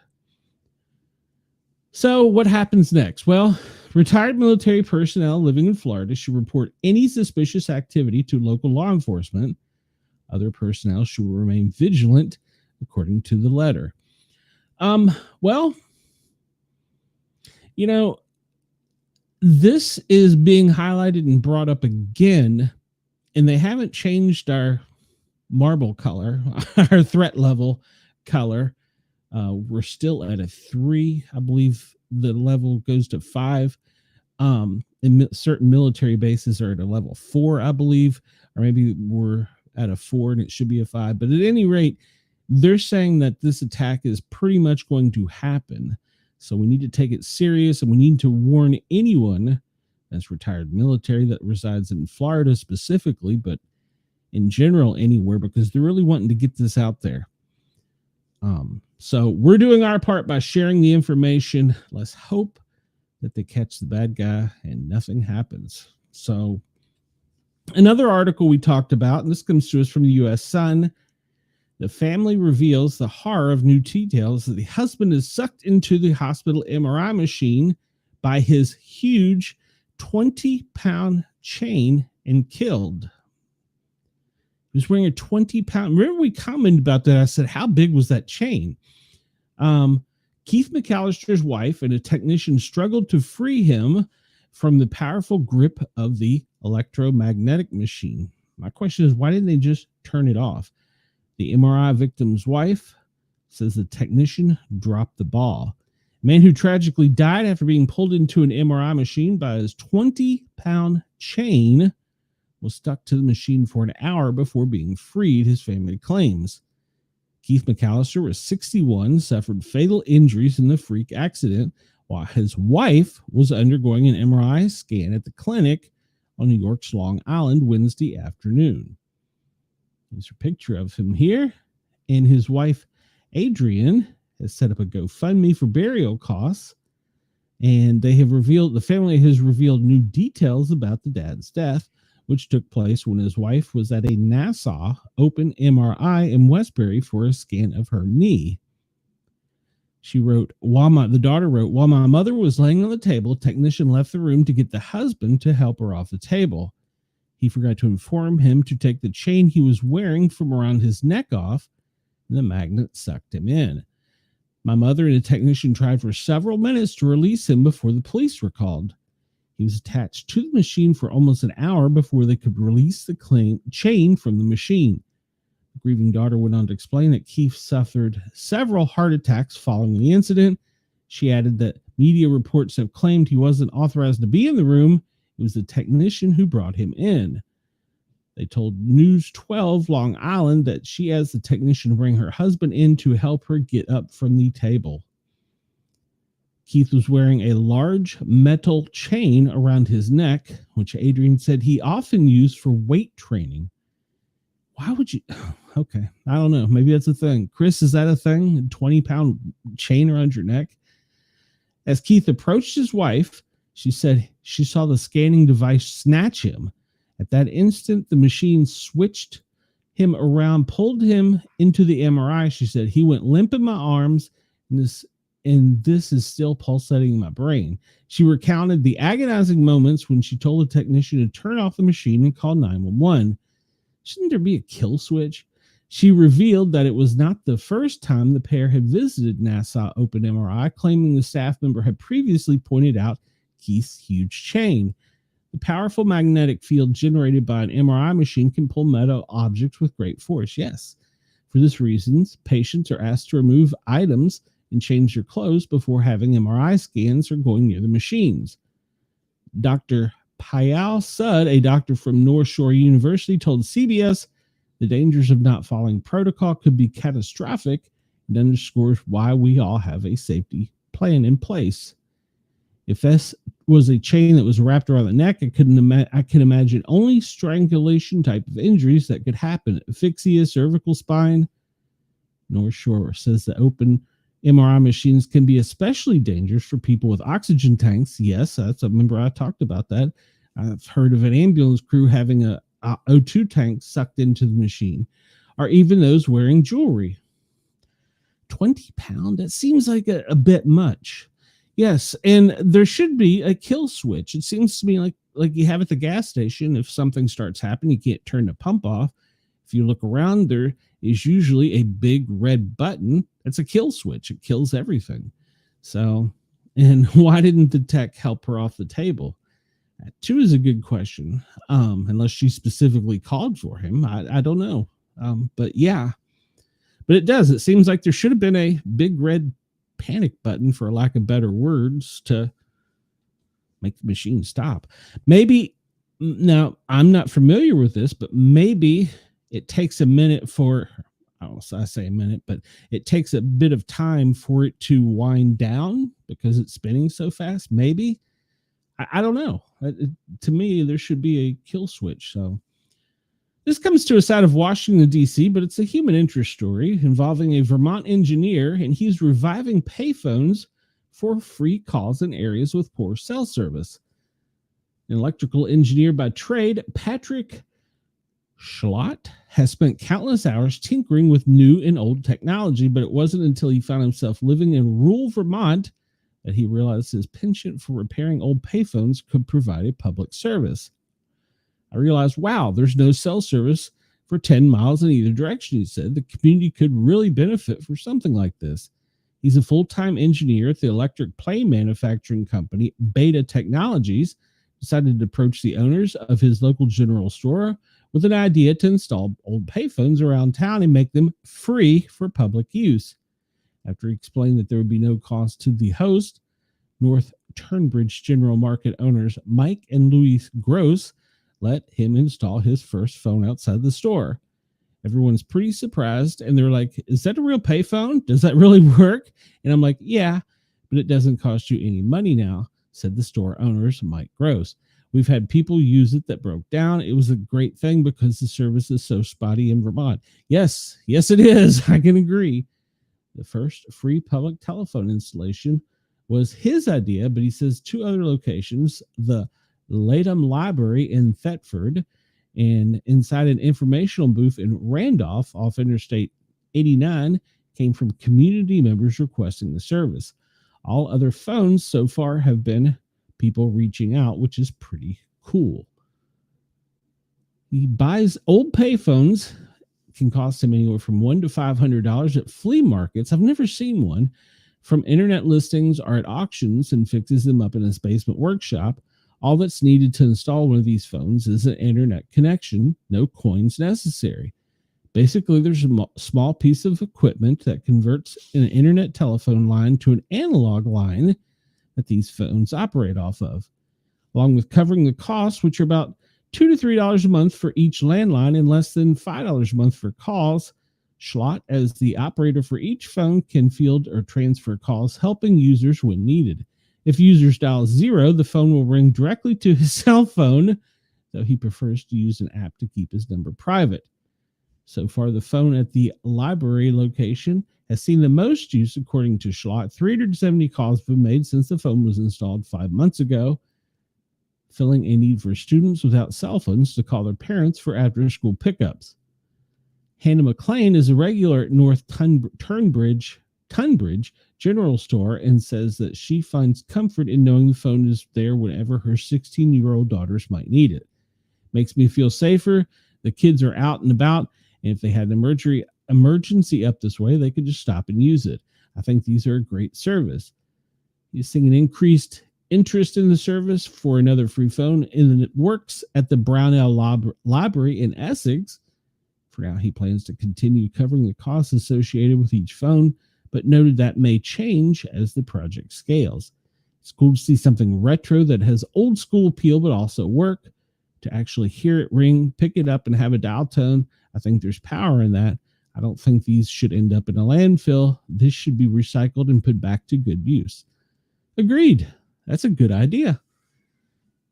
Speaker 1: So what happens next? Well, retired military personnel living in Florida should report any suspicious activity to local law enforcement. Other personnel should remain vigilant, according to the letter. Well, you know, this is being highlighted and brought up again, and they haven't changed our marble color, our threat level color. We're still at a 3. I believe the level goes to 5. And certain military bases are at a level 4, I believe, or maybe we're at a 4 and it should be a 5. But at any rate, they're saying that this attack is pretty much going to happen. So we need to take it serious, and we need to warn anyone that's retired military that resides in Florida specifically, but in general anywhere, because they're really wanting to get this out there. So we're doing our part by sharing the information. Let's hope that they catch the bad guy and nothing happens. So another article we talked about, and this comes to us from the U.S. Sun. The family reveals the horror of new details that the husband is sucked into the hospital MRI machine by his huge 20-pound chain and killed. He was wearing a 20-pound. Remember we commented about that. I said, how big was that chain? Keith McAllister's wife and a technician struggled to free him from the powerful grip of the electromagnetic machine. My question is, why didn't they just turn it off? The MRI victim's wife says the technician dropped the ball. A man who tragically died after being pulled into an MRI machine by his 20-pound chain was stuck to the machine for an hour before being freed, his family claims. Keith McAllister was 61, suffered fatal injuries in the freak accident, while his wife was undergoing an MRI scan at the clinic on New York's Long Island Wednesday afternoon. There's a picture of him here. And his wife, Adrian, has set up a GoFundMe for burial costs. And the family has revealed new details about the dad's death, which took place when his wife was at a NASA open MRI in Westbury for a scan of her knee. She wrote, the daughter wrote, while my mother was laying on the table, a technician left the room to get the husband to help her off the table. He forgot to inform him to take the chain he was wearing from around his neck off, and the magnet sucked him in. My mother and a technician tried for several minutes to release him before the police were called. He was attached to the machine for almost an hour before they could release the chain from the machine. The grieving daughter went on to explain that Keith suffered several heart attacks following the incident. She added that media reports have claimed he wasn't authorized to be in the room. It was the technician who brought him in. They told News 12 Long Island that she asked the technician to bring her husband in to help her get up from the table. Keith was wearing a large metal chain around his neck, which Adrian said he often used for weight training. Why would you? Okay, I don't know. Maybe that's a thing. Chris, is that a thing? A 20-pound chain around your neck? As Keith approached his wife, she said she saw the scanning device snatch him. At that instant, the machine switched him around, pulled him into the MRI. She said he went limp in my arms, and this is still pulsating in my brain. She recounted the agonizing moments when she told the technician to turn off the machine and call 911. Shouldn't there be a kill switch? She revealed that it was not the first time the pair had visited NASA Open MRI, claiming the staff member had previously pointed out Keith's huge chain. The powerful magnetic field generated by an MRI machine can pull metal objects with great force. Yes. For this reason, patients are asked to remove items and change their clothes before having MRI scans or going near the machines. Dr. Payal Sud, a doctor from North Shore University, told CBS the dangers of not following protocol could be catastrophic and underscores why we all have a safety plan in place. If this was a chain that was wrapped around the neck, I can imagine only strangulation type of injuries that could happen. Asphyxia, cervical spine. North Shore says the open MRI machines can be especially dangerous for people with oxygen tanks. Yes, I remember I talked about that. I've heard of an ambulance crew having a O2 tank sucked into the machine, or even those wearing jewelry. 20 pounds? That seems like a bit much. Yes, and there should be a kill switch. It seems to me like you have at the gas station. If something starts happening, you can't turn the pump off. If you look around, there is usually a big red button. That's a kill switch. It kills everything. So, and why didn't the tech help her off the table? That too is a good question. Unless she specifically called for him. I don't know. But yeah. But it does. It seems like there should have been a big red panic button, for lack of better words, to make the machine stop. Maybe, now I'm not familiar with this, but maybe it takes a minute for, I say a minute, but it takes a bit of time for it to wind down because it's spinning so fast. Maybe. I don't know. To me, there should be a kill switch. So this comes to us out of Washington, D.C., but it's a human interest story involving a Vermont engineer, and he's reviving payphones for free calls in areas with poor cell service. An electrical engineer by trade, Patrick Schlott, has spent countless hours tinkering with new and old technology, but it wasn't until he found himself living in rural Vermont that he realized his penchant for repairing old payphones could provide a public service. I realized, wow, there's no cell service for 10 miles in either direction, he said. The community could really benefit from something like this. He's a full-time engineer at the electric plane manufacturing company, Beta Technologies, decided to approach the owners of his local general store with an idea to install old payphones around town and make them free for public use. After he explained that there would be no cost to the host, North Turnbridge General Market owners Mike and Louis Gross let him install his first phone outside the store. Everyone's pretty surprised, and they're like, is that a real payphone? Does that really work? And I'm like, yeah, but it doesn't cost you any money now, said the store owners, Mike Gross. We've had people use it that broke down. It was a great thing because the service is so spotty in Vermont. Yes, it is. I can agree. The first free public telephone installation was his idea, but he says 2 other locations, the Latham Library in Thetford and inside an informational booth in Randolph off Interstate 89, came from community members requesting the service. All other phones so far have been people reaching out, which is pretty cool. He buys old payphones, can cost him anywhere from $100 to $500 at flea markets. I've never seen one. From internet listings or at auctions, and fixes them up in his basement workshop. All that's needed to install one of these phones is an internet connection. No coins necessary. Basically, there's a small piece of equipment that converts an internet telephone line to an analog line that these phones operate off of, along with covering the costs, which are about $2 to $3 a month for each landline and less than $5 a month for calls. Schlott, as the operator for each phone, can field or transfer calls, helping users when needed. If users dial 0, the phone will ring directly to his cell phone, though he prefers to use an app to keep his number private. So far, the phone at the library location has seen the most use, according to Schlott. 370 calls have been made since the phone was installed 5 months ago, filling a need for students without cell phones to call their parents for after-school pickups. Hannah McLean is a regular at North Tunbridge General Store and says that she finds comfort in knowing the phone is there whenever her 16-year-old daughters might need it. Makes me feel safer. The kids are out and about, and if they had an emergency up this way, they could just stop and use it. I think these are a great service. He's seeing an increased interest in the service for another free phone, and it works at the Brownell Library in Essex. For now, he plans to continue covering the costs associated with each phone, but noted that may change as the project scales. It's cool to see something retro that has old school appeal, but also work. To actually hear it ring, pick it up, and have a dial tone, I think there's power in that. I don't think these should end up in a landfill. This should be recycled and put back to good use. Agreed. That's a good idea.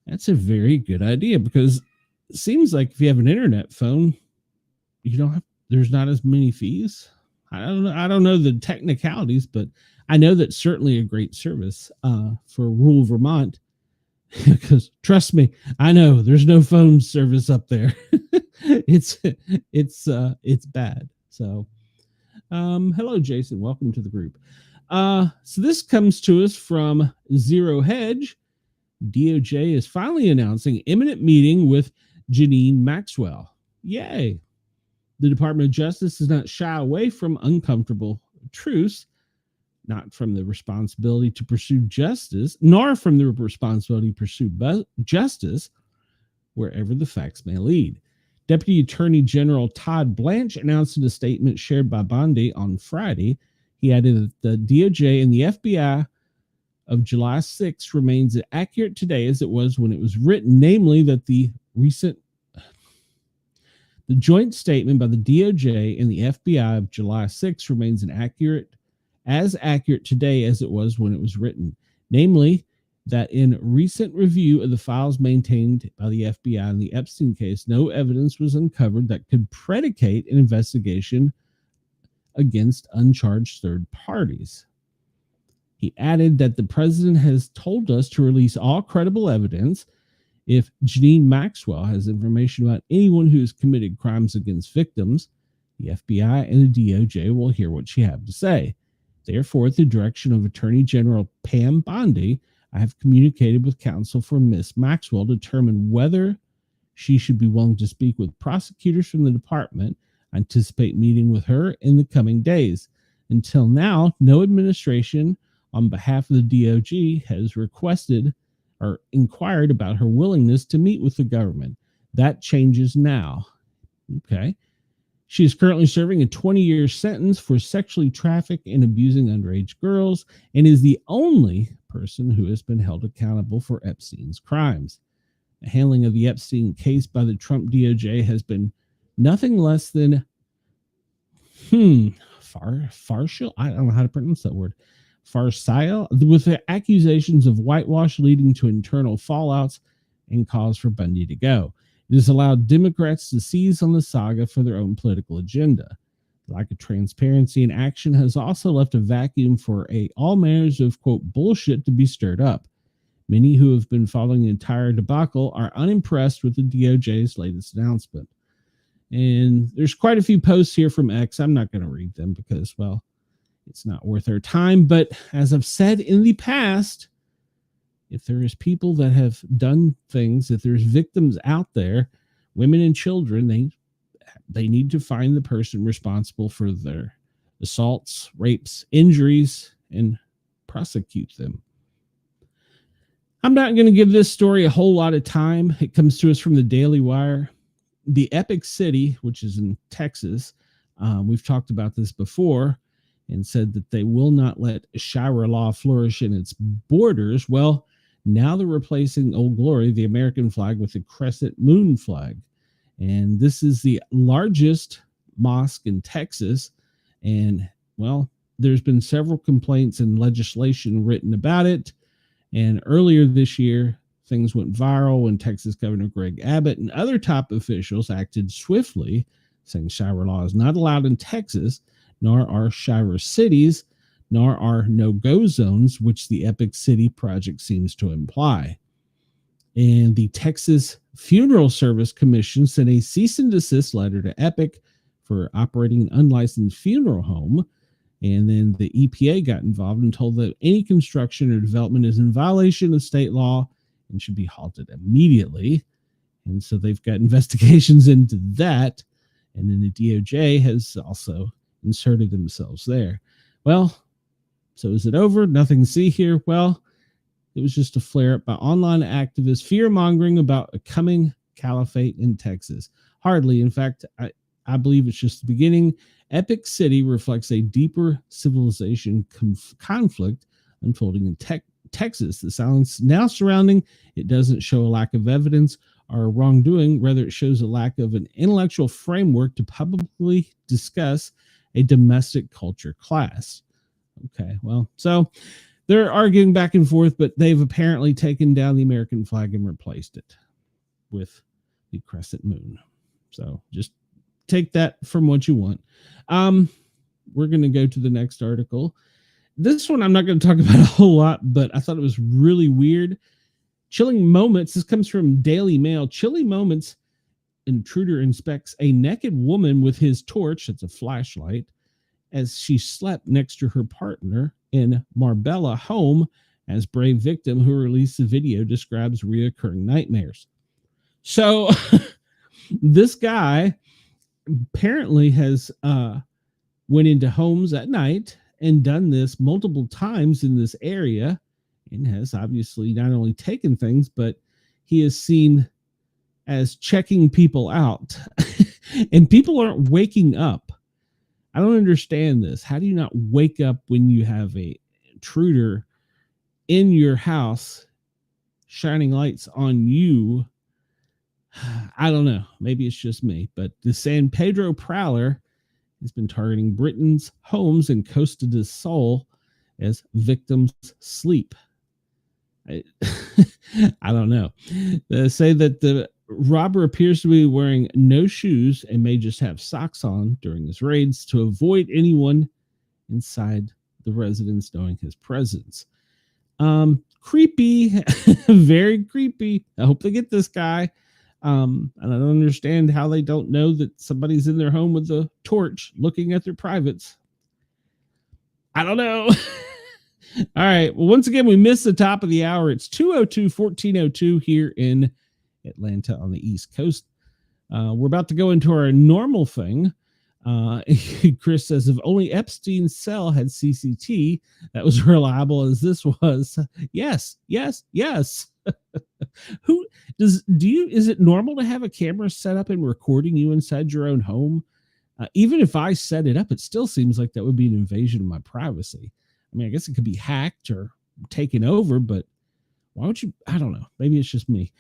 Speaker 1: That's a very good idea, because it seems like if you have an internet phone, there's not as many fees. I don't know the technicalities, but I know that's certainly a great service for rural Vermont, because trust me, I know there's no phone service up there. It's bad. So, hello, Jason. Welcome to the group. So this comes to us from Zero Hedge. DOJ is finally announcing imminent meeting with Janine Maxwell. Yay. The Department of Justice does not shy away from uncomfortable truths, not from the responsibility to pursue justice, nor from the responsibility to pursue justice wherever the facts may lead. Deputy Attorney General Todd Blanche announced in a statement shared by Bondi on Friday. He added that the DOJ and the FBI of July 6th remains as accurate today as it was when it was written, namely that the joint statement by the DOJ and the FBI of July 6th remains as accurate today as it was when it was written, namely that in recent review of the files maintained by the FBI in the Epstein case, no evidence was uncovered that could predicate an investigation against uncharged third parties. He added that the president has told us to release all credible evidence. If Janine Maxwell has information about anyone who has committed crimes against victims, the FBI and the DOJ will hear what she has to say. Therefore, at the direction of Attorney General Pam Bondi, I have communicated with counsel for Ms. Maxwell to determine whether she should be willing to speak with prosecutors from the department. I anticipate meeting with her in the coming days. Until now, no administration on behalf of the DOJ has requested or inquired about her willingness to meet with the government. That changes now. Okay. She is currently serving a 20-year sentence for sexually trafficking and abusing underage girls, and is the only person who has been held accountable for Epstein's crimes. The handling of the Epstein case by the Trump DOJ has been nothing less than farcical. I don't know how to pronounce that word. Farcical, with the accusations of whitewash leading to internal fallouts and cause for Bundy to go. It has allowed Democrats to seize on the saga for their own political agenda. Lack of transparency and action has also left a vacuum for all manners of, quote, bullshit to be stirred up. Many who have been following the entire debacle are unimpressed with the DOJ's latest announcement. And there's quite a few posts here from X. I'm not going to read them because, well, it's not worth our time. But as I've said in the past, if there is people that have done things, if there's victims out there, women and children, they need to find the person responsible for their assaults, rapes, injuries, and prosecute them. I'm not going to give this story a whole lot of time. It comes to us from the Daily Wire. The Epic City, which is in Texas, we've talked about this before, and said that they will not let Shira law flourish in its borders. Well, now they're replacing Old Glory, the American flag, with the crescent moon flag. And this is the largest mosque in Texas. And, well, there's been several complaints and legislation written about it. And earlier this year, things went viral when Texas Governor Greg Abbott and other top officials acted swiftly, saying Shira law is not allowed in Texas, nor are Shira cities, nor are no-go zones, which the Epic City project seems to imply. And the Texas Funeral Service Commission sent a cease and desist letter to Epic for operating an unlicensed funeral home. And then the EPA got involved and told that any construction or development is in violation of state law and should be halted immediately. And so they've got investigations into that. And then the DOJ has also inserted themselves there. Well, so is it over? Nothing to see here. Well, it was just a flare-up by online activists fear-mongering about a coming caliphate in Texas. Hardly. In fact, I believe it's just the beginning. Epic City reflects a deeper civilization conflict unfolding in Texas. The silence now surrounding it doesn't show a lack of evidence or wrongdoing. Rather, it shows a lack of an intellectual framework to publicly discuss a domestic culture class. Okay, well, so they're arguing back and forth, but they've apparently taken down the American flag and replaced it with the crescent moon. So just take that from what you want. We're going to go to the next article. This one I'm not going to talk about a whole lot, but I thought it was really weird. Chilling moments. This comes from Daily Mail. Chilling moments. Intruder inspects a naked woman with his torch. It's a flashlight as she slept next to her partner in Marbella home, as brave victim who released the video describes reoccurring nightmares. So this guy apparently has went into homes at night and done this multiple times in this area, and has obviously not only taken things, but he is seen as checking people out. And people aren't waking up. I don't understand this. How do you not wake up when you have a intruder in your house shining lights on you? I don't know. Maybe it's just me, but the San Pedro Prowler has been targeting Britain's homes in Costa del Sol as victims sleep. I don't know. They say that the robber appears to be wearing no shoes and may just have socks on during his raids to avoid anyone inside the residence knowing his presence. Creepy, very creepy. I hope they get this guy. And I don't understand how they don't know that somebody's in their home with a torch looking at their privates. I don't know. All right. Well, once again, we missed the top of the hour. It's 1402 here in Atlanta on the East Coast. We're about to go into our normal thing. Chris says, if only Epstein's cell had CCT that was reliable as this was. Yes. Is it normal to have a camera set up and recording you inside your own home? Even if I set it up, it still seems like that would be an invasion of my privacy. I mean, I guess it could be hacked or taken over, but why would you? I don't know. Maybe it's just me.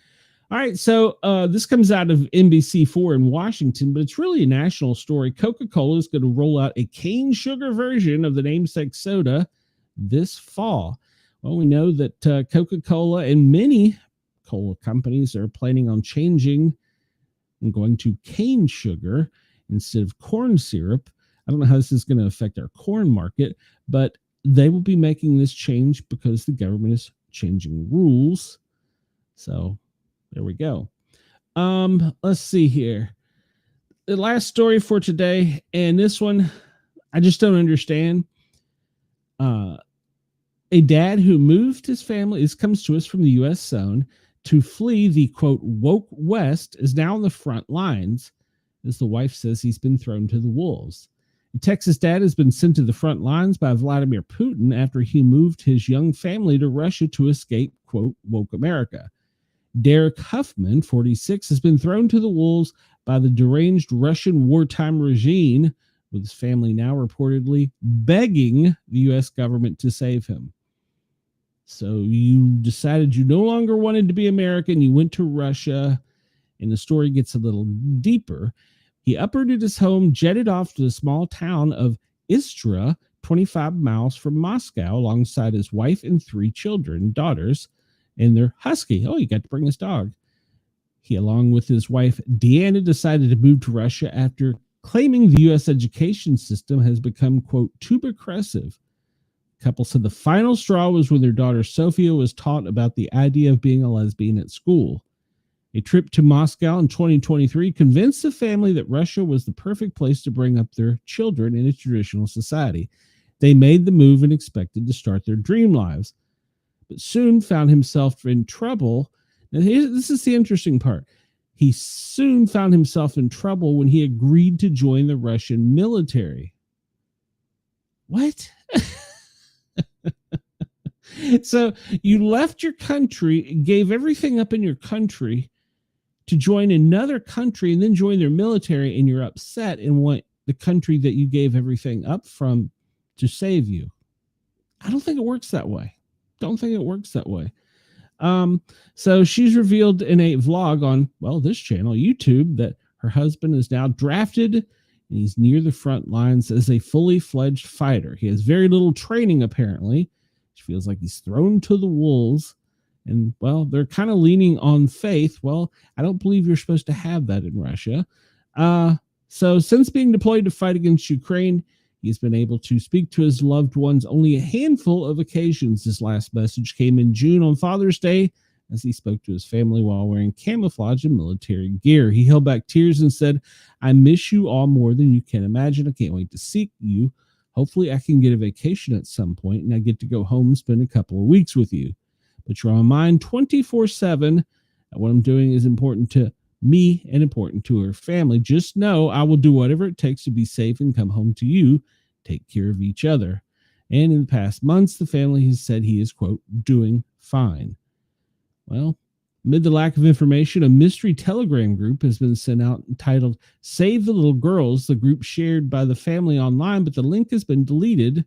Speaker 1: All right. So this comes out of NBC4 in Washington, but it's really a national story. Coca-Cola is going to roll out a cane sugar version of the namesake soda this fall. Well, we know that Coca-Cola and many Coca-Cola companies are planning on changing and going to cane sugar instead of corn syrup. I don't know how this is going to affect our corn market, but they will be making this change because the government is changing rules. So there we go. Let's see here. The last story for today, and this one, I just don't understand. A dad who moved his family, this comes to us from the U.S. zone, to flee the, quote, woke West, is now on the front lines, as the wife says he's been thrown to the wolves. A Texas dad has been sent to the front lines by Vladimir Putin after he moved his young family to Russia to escape, quote, woke America. Derek Huffman, 46, has been thrown to the wolves by the deranged Russian wartime regime, with his family now reportedly begging the U.S. government to save him. So you decided you no longer wanted to be American. You went to Russia, and the story gets a little deeper. He uprooted his home, jetted off to the small town of Istra, 25 miles from Moscow, alongside his wife and 3 daughters, and their husky. Oh, he got to bring his dog. He, along with his wife, Deanna, decided to move to Russia after claiming the U.S. education system has become, quote, too progressive. The couple said the final straw was when their daughter Sophia was taught about the idea of being a lesbian at school. A trip to Moscow in 2023 convinced the family that Russia was the perfect place to bring up their children in a traditional society. They made the move and expected to start their dream lives, but soon found himself in trouble. Now, this is the interesting part. He soon found himself in trouble when he agreed to join the Russian military. What? So you left your country, gave everything up in your country to join another country and then join their military, and you're upset and want the country that you gave everything up from to save you. I don't think it works that way. So she's revealed in a vlog on, this channel, YouTube, that her husband is now drafted and he's near the front lines as a fully fledged fighter. He has very little training, apparently. She feels like he's thrown to the wolves. And, they're kind of leaning on faith. I don't believe you're supposed to have that in Russia. So since being deployed to fight against Ukraine, he's been able to speak to his loved ones only a handful of occasions. His last message came in June on Father's Day as he spoke to his family while wearing camouflage and military gear. He held back tears and said, "I miss you all more than you can imagine. I can't wait to see you. Hopefully I can get a vacation at some point and I get to go home and spend a couple of weeks with you. But you're on my mind 24/7. What I'm doing is important to me and important to her family. Just know I will do whatever it takes to be safe and come home to you. Take care of each other." And in the past months, the family has said he is, quote, doing fine. Amid the lack of information, a mystery Telegram group has been sent out entitled Save the Little Girls, the group shared by the family online, but the link has been deleted.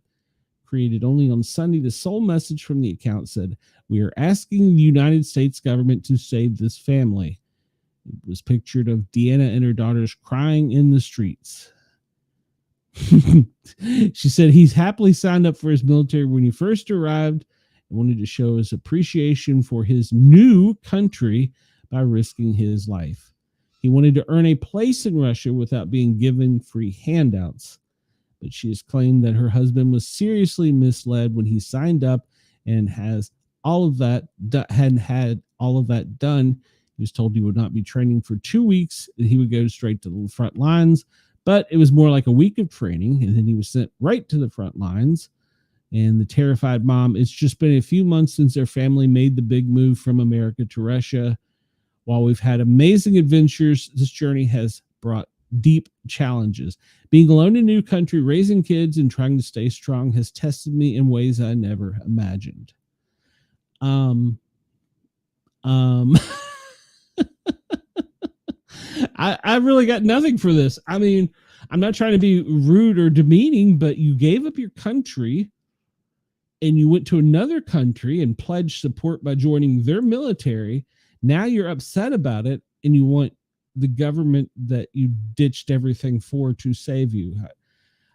Speaker 1: Created only on Sunday, the sole message from the account said, "We are asking the United States government to save this family." It was pictured of Deanna and her daughters crying in the streets. She said he's happily signed up for his military when he first arrived and wanted to show his appreciation for his new country by risking his life. He wanted to earn a place in Russia without being given free handouts. But she has claimed that her husband was seriously misled when he signed up and hadn't had all of that done. He was told he would not be training for 2 weeks, that he would go straight to the front lines. But it was more like a week of training, and then he was sent right to the front lines. And the terrified mom, it's just been a few months since their family made the big move from America to Russia. While we've had amazing adventures, this journey has brought deep challenges. Being alone in a new country, raising kids, and trying to stay strong has tested me in ways I never imagined. I really got nothing for this. I mean, I'm not trying to be rude or demeaning, but you gave up your country and you went to another country and pledged support by joining their military. Now you're upset about it and you want the government that you ditched everything for to save you.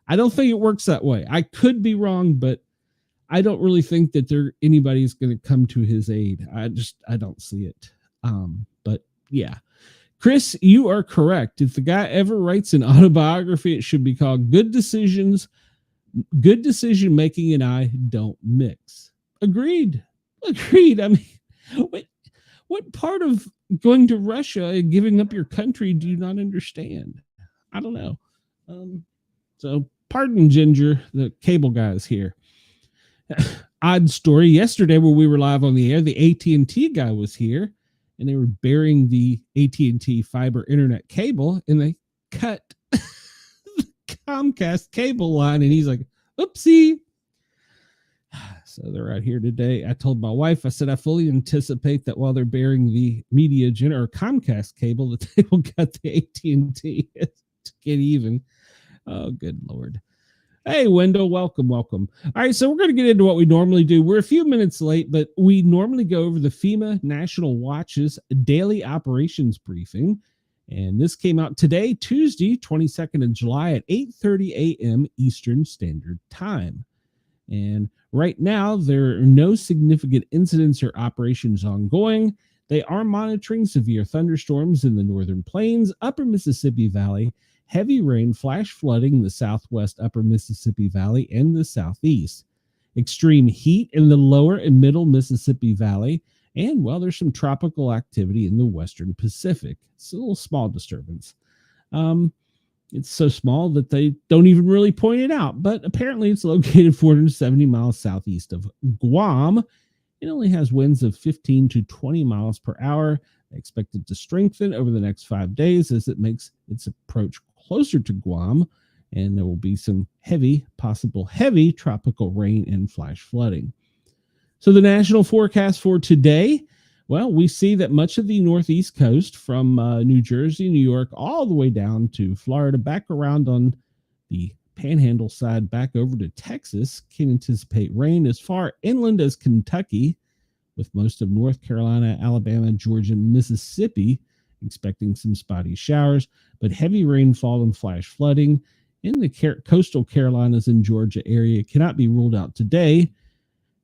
Speaker 1: I don't think it works that way. I could be wrong, but I don't really think that anybody's going to come to his aid. I don't see it. But yeah, Chris, you are correct. If the guy ever writes an autobiography, it should be called Good Decision Making and I Don't Mix. Agreed. I mean, what part of going to Russia and giving up your country do you not understand? I don't know. So pardon Ginger, the cable guy is here. Odd story. Yesterday when we were live on the air, the AT&T guy was here and they were burying the AT&T fiber internet cable and they cut the Comcast cable line and he's like, oopsie. So they're out here today. I told my wife, I said, I fully anticipate that while they're burying the or Comcast cable, that they will cut the AT&T to get even. Oh, good Lord. Hey, Wendell, welcome. All right, so we're going to get into what we normally do. We're a few minutes late, but we normally go over the FEMA National Watch's daily operations briefing. And this came out today, Tuesday, 22nd of July at 8:30 a.m. Eastern Standard Time. And right now, there are no significant incidents or operations ongoing. They are monitoring severe thunderstorms in the northern plains, upper Mississippi Valley, heavy rain, flash flooding in the southwest upper Mississippi Valley and the southeast, extreme heat in the lower and middle Mississippi Valley, and, well, there's some tropical activity in the western Pacific. It's a little small disturbance. It's so small that they don't even really point it out, but apparently it's located 470 miles southeast of Guam. It only has winds of 15 to 20 miles per hour. They expect it to strengthen over the next 5 days as it makes its approach closer to Guam, and there will be some possible heavy tropical rain and flash flooding. So the national forecast for today, well, we see that much of the northeast coast from New Jersey, New York, all the way down to Florida, back around on the panhandle side, back over to Texas, can anticipate rain as far inland as Kentucky, with most of North Carolina, Alabama, Georgia, Mississippi expecting some spotty showers, but heavy rainfall and flash flooding in the coastal Carolinas and Georgia area cannot be ruled out today.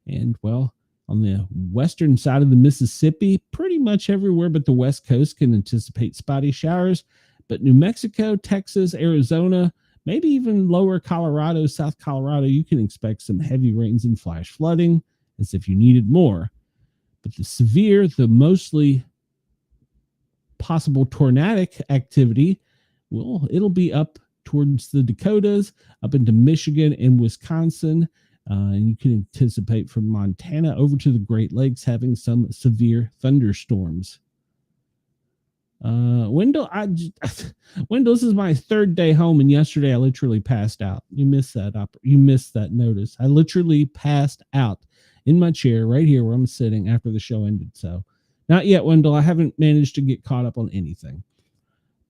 Speaker 1: And, well, on the western side of the Mississippi, pretty much everywhere but the west coast can anticipate spotty showers. But New Mexico, Texas, Arizona, maybe even lower Colorado, South Colorado, you can expect some heavy rains and flash flooding as if you needed more. But the mostly possible tornadic activity, well, it'll be up towards the Dakotas, up into Michigan and Wisconsin. And you can anticipate from Montana over to the Great Lakes having some severe thunderstorms. Wendell, this is my third day home, and yesterday I literally passed out. You missed that notice. I literally passed out in my chair right here where I'm sitting after the show ended. So not yet, Wendell. I haven't managed to get caught up on anything.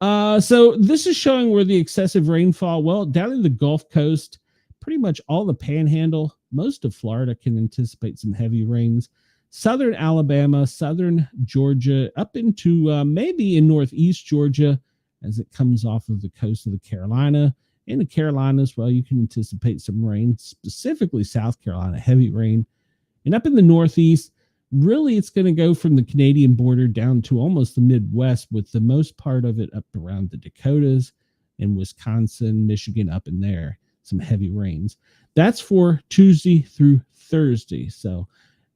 Speaker 1: So this is showing where the excessive rainfall, well, down in the Gulf Coast, pretty much all the panhandle, most of Florida can anticipate some heavy rains. Southern Alabama, southern Georgia, up into maybe in northeast Georgia as it comes off of the coast of the Carolina. In the Carolinas, well, you can anticipate some rain, specifically South Carolina, heavy rain. And up in the northeast, really it's going to go from the Canadian border down to almost the Midwest, with the most part of it up around the Dakotas and Wisconsin, Michigan, up in there. Some heavy rains. That's for Tuesday through Thursday. So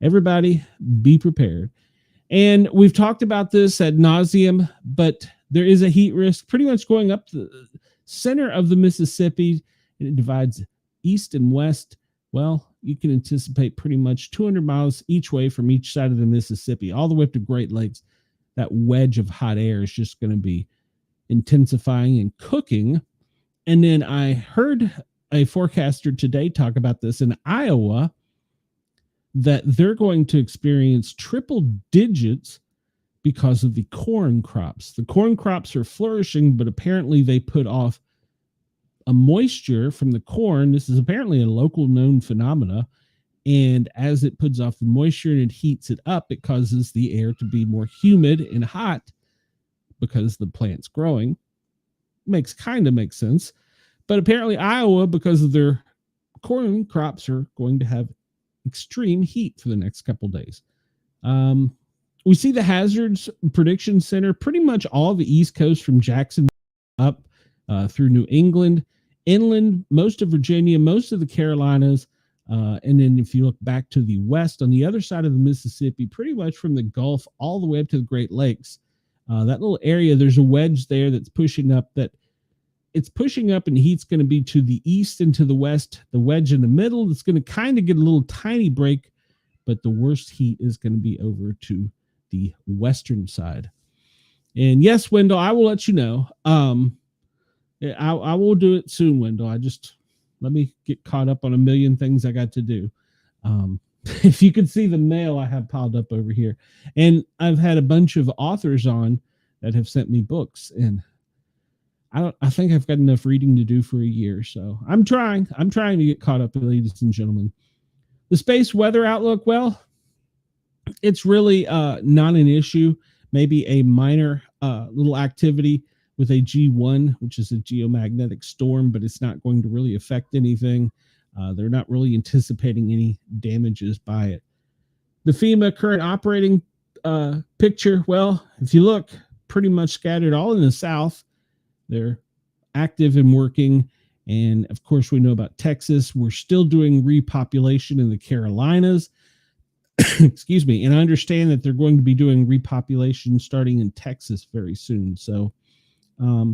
Speaker 1: everybody be prepared. And we've talked about this ad nauseum, but there is a heat risk pretty much going up the center of the Mississippi, and it divides east and west. Well, you can anticipate pretty much 200 miles each way from each side of the Mississippi, all the way up to Great Lakes. That wedge of hot air is just going to be intensifying and cooking. And then I heard a forecaster today talk about this in Iowa, that they're going to experience triple digits because of the corn crops. The corn crops are flourishing, but apparently they put off a moisture from the corn. This is apparently a local known phenomena. And as it puts off the moisture and it heats it up, it causes the air to be more humid and hot because the plant's growing. Makes sense. But apparently Iowa, because of their corn crops, are going to have extreme heat for the next couple days. We see the Hazards Prediction Center, pretty much all the East Coast from Jackson up through New England, inland, most of Virginia, most of the Carolinas. And then if you look back to the west, on the other side of the Mississippi, pretty much from the Gulf all the way up to the Great Lakes, that little area, there's a wedge there that's pushing up, that it's pushing up, and heat's going to be to the east and to the west. The wedge in the middle, it's going to kind of get a little tiny break, but the worst heat is going to be over to the western side. And yes, Wendell, I will let you know. I will do it soon, Wendell. Let me get caught up on a million things I got to do. If you could see the mail I have piled up over here. And I've had a bunch of authors on that have sent me books, and I think I've got enough reading to do for a year. So I'm trying to get caught up, ladies and gentlemen. The space weather outlook, well, it's really not an issue. Maybe a minor little activity with a G1, which is a geomagnetic storm, but it's not going to really affect anything. They're not really anticipating any damages by it. The FEMA current operating picture, well, if you look, pretty much scattered all in the south. They're active and working. And of course, we know about Texas. We're still doing repopulation in the Carolinas. Excuse me. And I understand that they're going to be doing repopulation starting in Texas very soon. So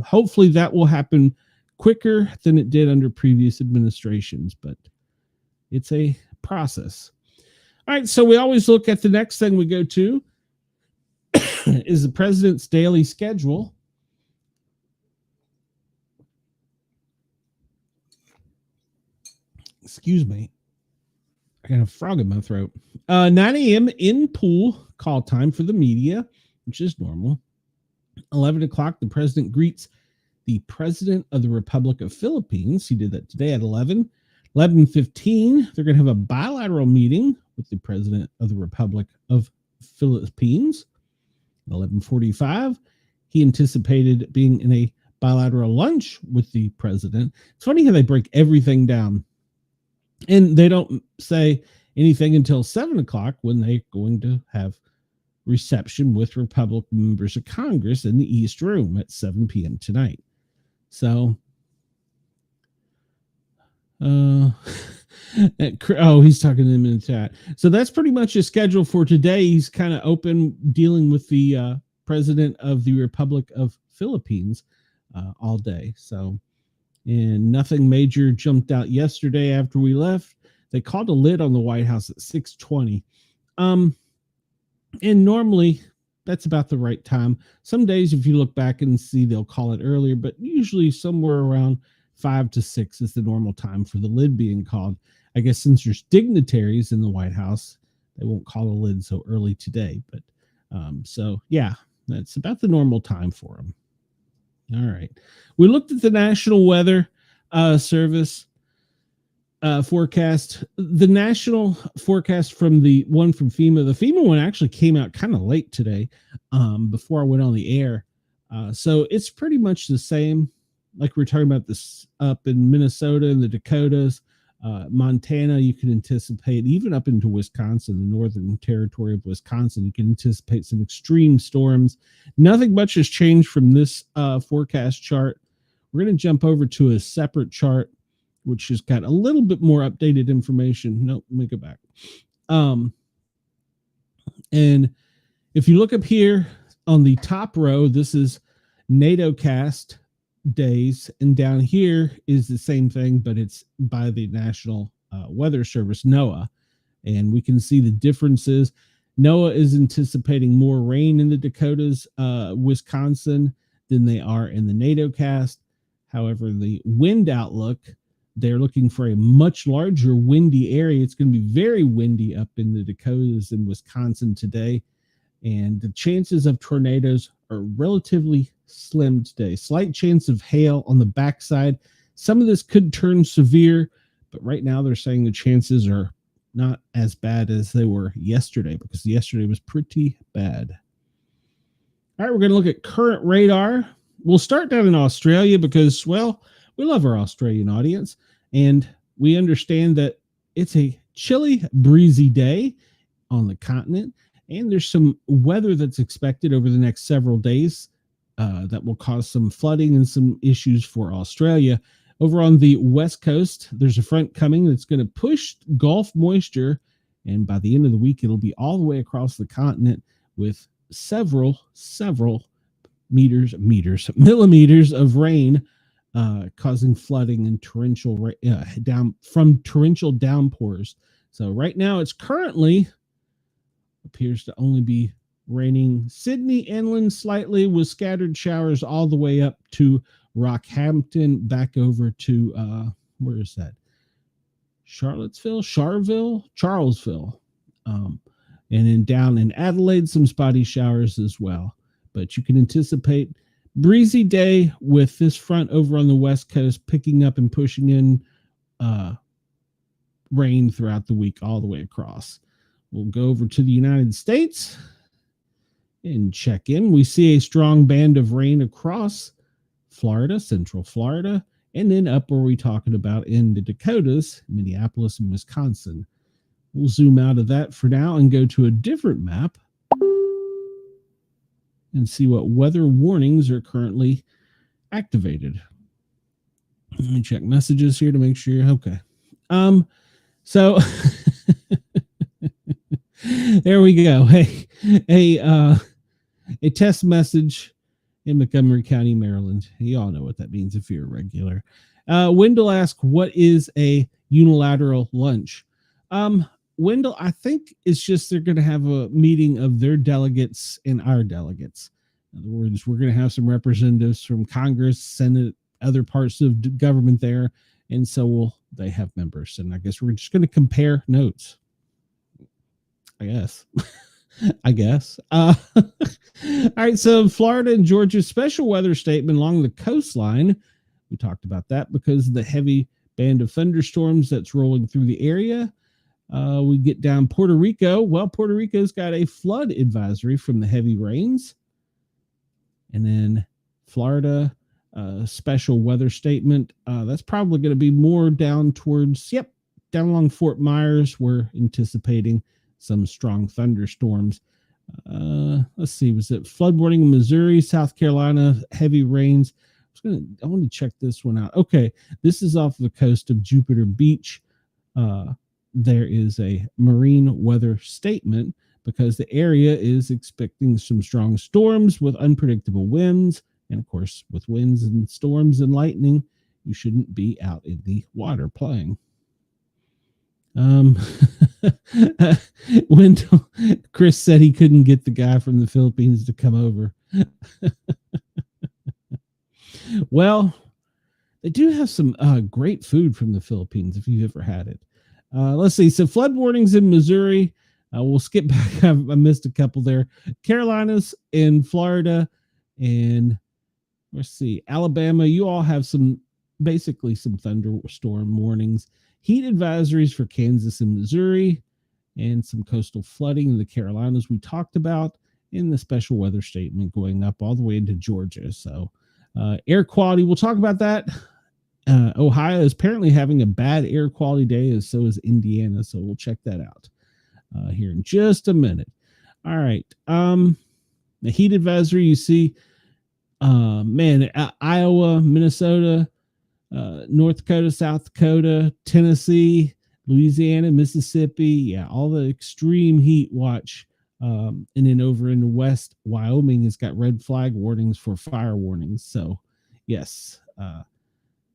Speaker 1: hopefully that will happen quicker than it did under previous administrations, but it's a process. All right. So we always look at the next thing we go to is the president's daily schedule. Excuse me. I got a frog in my throat. 9 a.m. in pool call time for the media, which is normal. 11 o'clock, the president greets the president of the Republic of Philippines. He did that today at 11. 11:15, they're going to have a bilateral meeting with the president of the Republic of Philippines. 11:45, he anticipated being in a bilateral lunch with the president. It's funny how they break everything down. And they don't say anything until 7 o'clock when they're going to have reception with Republican members of Congress in the East Room at 7 p.m. tonight. So, oh, he's talking to them in the chat. So that's pretty much his schedule for today. He's kind of open dealing with the president of the Republic of Philippines all day. So, and nothing major jumped out yesterday after we left. They called a lid on the White House at 6:20. And normally that's about the right time. Some days, if you look back and see, they'll call it earlier, but usually somewhere around 5 to 6 is the normal time for the lid being called. I guess since there's dignitaries in the White House, they won't call a lid so early today. But so, yeah, that's about the normal time for them. All right. We looked at the National Weather Service forecast. The national forecast from the one from FEMA. The FEMA one actually came out kind of late today before I went on the air. So it's pretty much the same. Like we were talking about this up in Minnesota and the Dakotas, Montana, you can anticipate, even up into Wisconsin, the northern territory of Wisconsin, you can anticipate some extreme storms. Nothing much has changed from this forecast chart. We're going to jump over to a separate chart, which has got a little bit more updated information. Nope, let me go back. And if you look up here on the top row, this is NATO cast days, and down here is the same thing, but it's by the National Weather Service, NOAA, and we can see the differences. NOAA is anticipating more rain in the Dakotas, Wisconsin, than they are in the NATO cast. However, the wind outlook, they're looking for a much larger windy area. It's going to be very windy up in the Dakotas and Wisconsin today, and the chances of tornadoes are relatively slim today. Slight chance of hail on the backside. Some of this could turn severe, but right now they're saying the chances are not as bad as they were yesterday, because yesterday was pretty bad. All right, we're going to look at current radar. We'll start down in Australia because, well, we love our Australian audience, and we understand that it's a chilly, breezy day on the continent. And there's some weather that's expected over the next several days that will cause some flooding and some issues for Australia. Over on the west coast, there's a front coming that's going to push Gulf moisture, and by the end of the week, it'll be all the way across the continent with several millimeters of rain, causing flooding and torrential downpours. So right now, it's currently appears to only be raining Sydney inland slightly with scattered showers all the way up to Rockhampton, back over to where is that? Charleville, and then down in Adelaide, some spotty showers as well. But you can anticipate breezy day with this front over on the west coast picking up and pushing in rain throughout the week all the way across. We'll go over to the United States and check in. We see a strong band of rain across Florida, central Florida, and then up where we're talking about in the Dakotas, Minneapolis, and Wisconsin. We'll zoom out of that for now and go to a different map and see what weather warnings are currently activated. Let me check messages here to make sure you're okay. So there we go. Hey, a test message in Montgomery County, Maryland. You all know what that means if you're a regular. Wendell asked, what is a unilateral lunch? Wendell, I think it's just they're going to have a meeting of their delegates and our delegates. In other words, we're going to have some representatives from Congress, Senate, other parts of government there, and so will they have members. And I guess we're just going to compare notes. I guess. All right, so Florida and Georgia special weather statement along the coastline. We talked about that because of the heavy band of thunderstorms that's rolling through the area. We get down Puerto Rico. Well, Puerto Rico's got a flood advisory from the heavy rains. And then Florida, special weather statement. That's probably going to be more down towards, down along Fort Myers. We're anticipating some strong thunderstorms. Let's see, was it flood warning in Missouri, South Carolina, heavy rains? I want to check this one out. Okay, this is off the coast of Jupiter Beach. There is a marine weather statement because the area is expecting some strong storms with unpredictable winds. And of course, with winds and storms and lightning, you shouldn't be out in the water playing. Wendell, Chris said he couldn't get the guy from the Philippines to come over. Well, they do have some great food from the Philippines if you've ever had it. Let's see. So flood warnings in Missouri. We'll skip back. I missed a couple there. Carolinas and Florida and let's see, Alabama. You all have basically some thunderstorm warnings. Heat advisories for Kansas and Missouri, and some coastal flooding in the Carolinas we talked about, in the special weather statement going up all the way into Georgia. So air quality, we'll talk about that. Ohio is apparently having a bad air quality day, as so is Indiana. So we'll check that out here in just a minute. All right. The heat advisory, you see, Iowa, Minnesota, North Dakota, South Dakota, Tennessee, Louisiana, Mississippi. Yeah, all the extreme heat watch. And then over in the west, Wyoming has got red flag warnings for fire warnings. So, yes,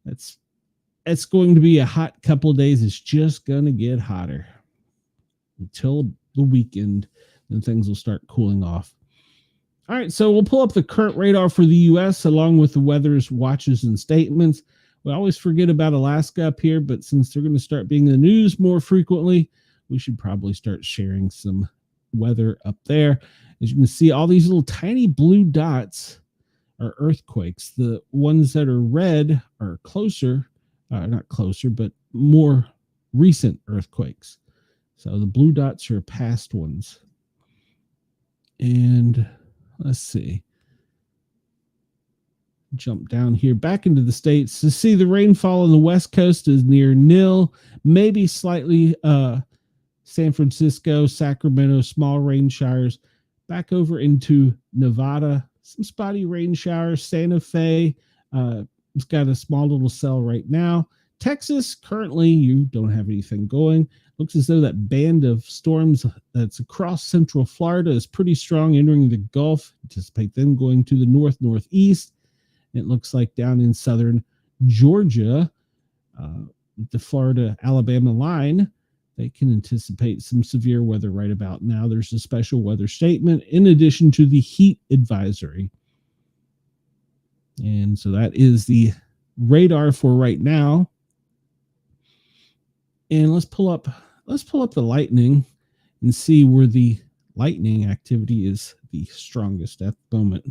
Speaker 1: it's going to be a hot couple of days. It's just going to get hotter until the weekend, and things will start cooling off. All right, so we'll pull up the current radar for the U.S. along with the weather's watches and statements. We always forget about Alaska up here, but since they're going to start being in the news more frequently, we should probably start sharing some weather up there. As you can see, all these little tiny blue dots are earthquakes. The ones that are red are closer, not closer, but more recent earthquakes. So the blue dots are past ones. And let's see. Jump down here back into the states to see the rainfall on the west coast is near nil, maybe slightly San Francisco, Sacramento, small rain showers. Back over into Nevada, some spotty rain showers. Santa Fe, it's got a small little cell right now. Texas, currently, you don't have anything going. Looks as though that band of storms that's across central Florida is pretty strong, entering the Gulf. Anticipate them going to the northeast. It looks like down in southern Georgia, the Florida-Alabama line, they can anticipate some severe weather right about now. There's a special weather statement in addition to the heat advisory. And so that is the radar for right now. And let's pull up the lightning and see where the lightning activity is the strongest at the moment.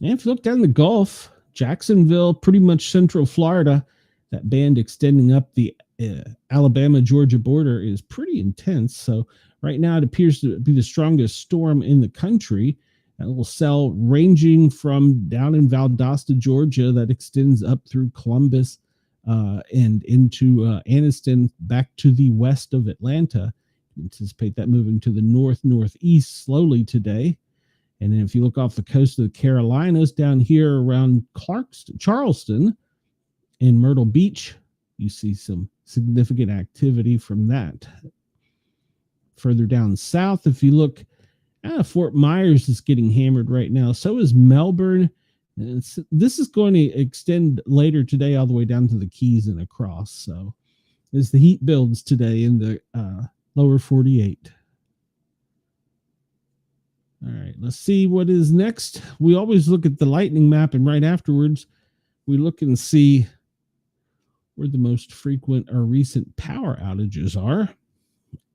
Speaker 1: And if you look down the Gulf, Jacksonville, pretty much central Florida, that band extending up the Alabama-Georgia border is pretty intense. So right now it appears to be the strongest storm in the country. That little cell ranging from down in Valdosta, Georgia, that extends up through Columbus and into Anniston, back to the west of Atlanta. Anticipate that moving to the northeast slowly today. And then if you look off the coast of the Carolinas, down here around Charleston and Myrtle Beach, you see some significant activity from that. Further down south, if you look, Fort Myers is getting hammered right now. So is Melbourne. And this is going to extend later today all the way down to the Keys and across. So as the heat builds today in the lower 48. All right, let's see what is next. We always look at the lightning map, and right afterwards, we look and see where the most frequent or recent power outages are.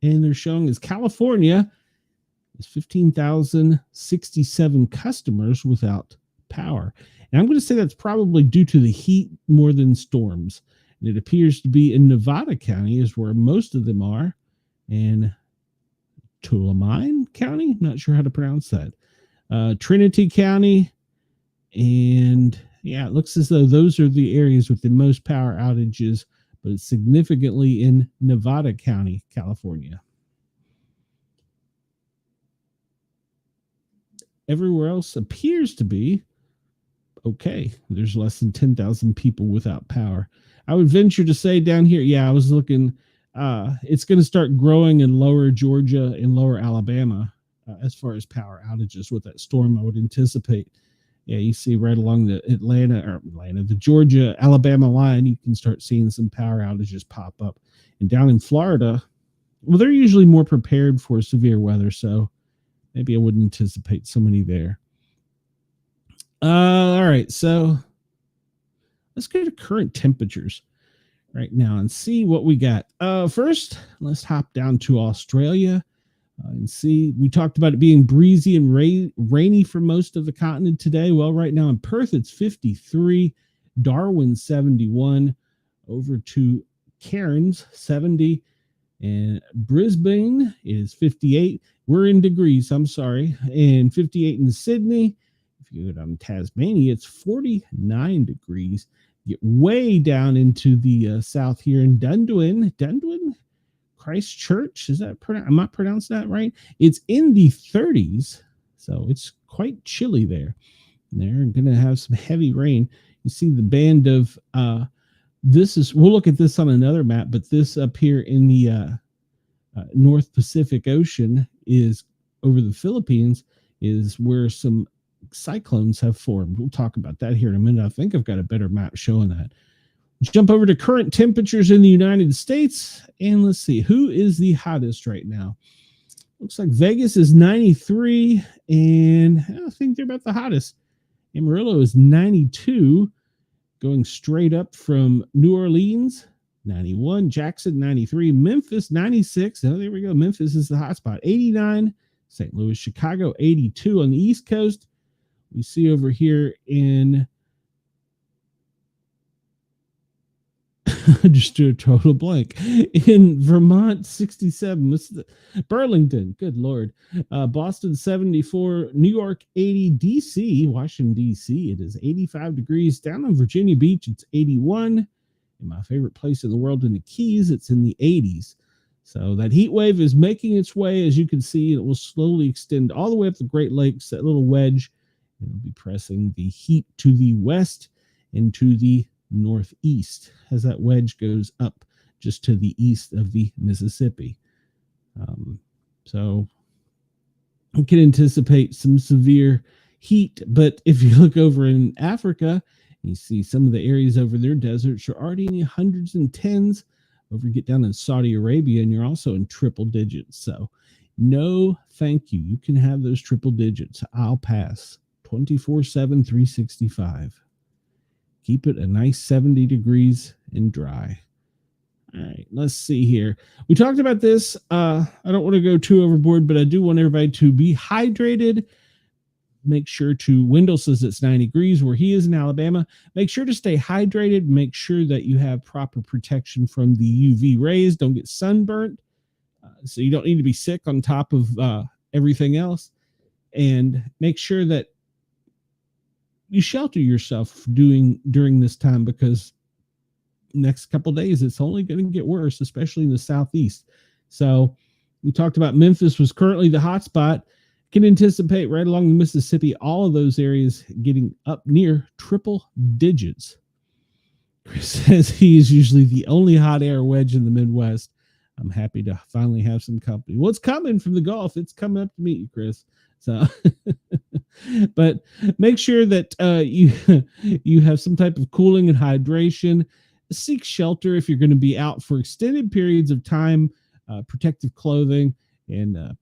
Speaker 1: And they're showing as California is 15,067 customers without power. And I'm going to say that's probably due to the heat more than storms. And it appears to be in Nevada County is where most of them are. And Tulamine County, not sure how to pronounce that. Trinity County, and yeah, it looks as though those are the areas with the most power outages, but it's significantly in Nevada County, California. Everywhere else appears to be okay. There's less than 10,000 people without power. I would venture to say down here, yeah, I was looking, it's going to start growing in lower Georgia and lower Alabama as far as power outages with that storm. I would anticipate. Yeah, you see right along the the Georgia, Alabama line, you can start seeing some power outages pop up. And down in Florida, well, they're usually more prepared for severe weather, so maybe I wouldn't anticipate so many there. All right, so let's go to current temperatures right now and see what we got. First, let's hop down to Australia and see. We talked about it being breezy and rainy for most of the continent today. Well, right now in Perth, it's 53, Darwin 71, over to Cairns 70, and Brisbane is 58. We're in degrees, I'm sorry, and 58 in Sydney. If you go down to Tasmania, it's 49 degrees. Get way down into the south here in Dunedin, Christchurch. Is that I'm not pronouncing that right? It's in the 30s, so it's quite chilly there. They're going to have some heavy rain. You see the band of we'll look at this on another map, but this up here in the North Pacific Ocean is over the Philippines is where some cyclones have formed. We'll talk about that here in a minute. I think I've got a better map showing that. Let's jump over to current temperatures in the United States, and let's see who is the hottest right now. Looks like Vegas is 93, and I think they're about the hottest. Amarillo is 92, going straight up from New Orleans, 91, Jackson 93, Memphis 96. Oh, there we go. Memphis is the hot spot. 89, St. Louis, Chicago 82 on the East Coast. We see over here in just do a total blank in Vermont 67. This is Burlington, good Lord. Boston 74, New York 80, DC, Washington DC, it is 85 degrees. Down on Virginia Beach, it's 81. In my favorite place in the world, in the Keys, it's in the 80s. So that heat wave is making its way, as you can see. It will slowly extend all the way up the Great Lakes, that little wedge. It will be pressing the heat to the west and to the northeast as that wedge goes up just to the east of the Mississippi. So we can anticipate some severe heat, but if you look over in Africa, you see some of the areas over their deserts are already in the hundreds and tens. Over, you get down in Saudi Arabia, and you're also in triple digits. So no, thank you. You can have those triple digits. I'll pass 24/7, 365. Keep it a nice 70 degrees and dry. All right, let's see here. We talked about this. I don't want to go too overboard, but I do want everybody to be hydrated. Make sure to, Wendell says it's 90 degrees where he is in Alabama. Make sure to stay hydrated. Make sure that you have proper protection from the UV rays. Don't get sunburnt. So you don't need to be sick on top of everything else. And make sure that you shelter yourself during this time, because next couple of days it's only going to get worse, especially in the southeast. So we talked about Memphis was currently the hot spot. Can anticipate right along the Mississippi, all of those areas getting up near triple digits. Chris says he is usually the only hot air wedge in the Midwest. I'm happy to finally have some company. Well, it's coming from the Gulf. It's coming up to meet you, Chris. So, but make sure that you have some type of cooling and hydration. Seek shelter if you're going to be out for extended periods of time. Protective clothing, and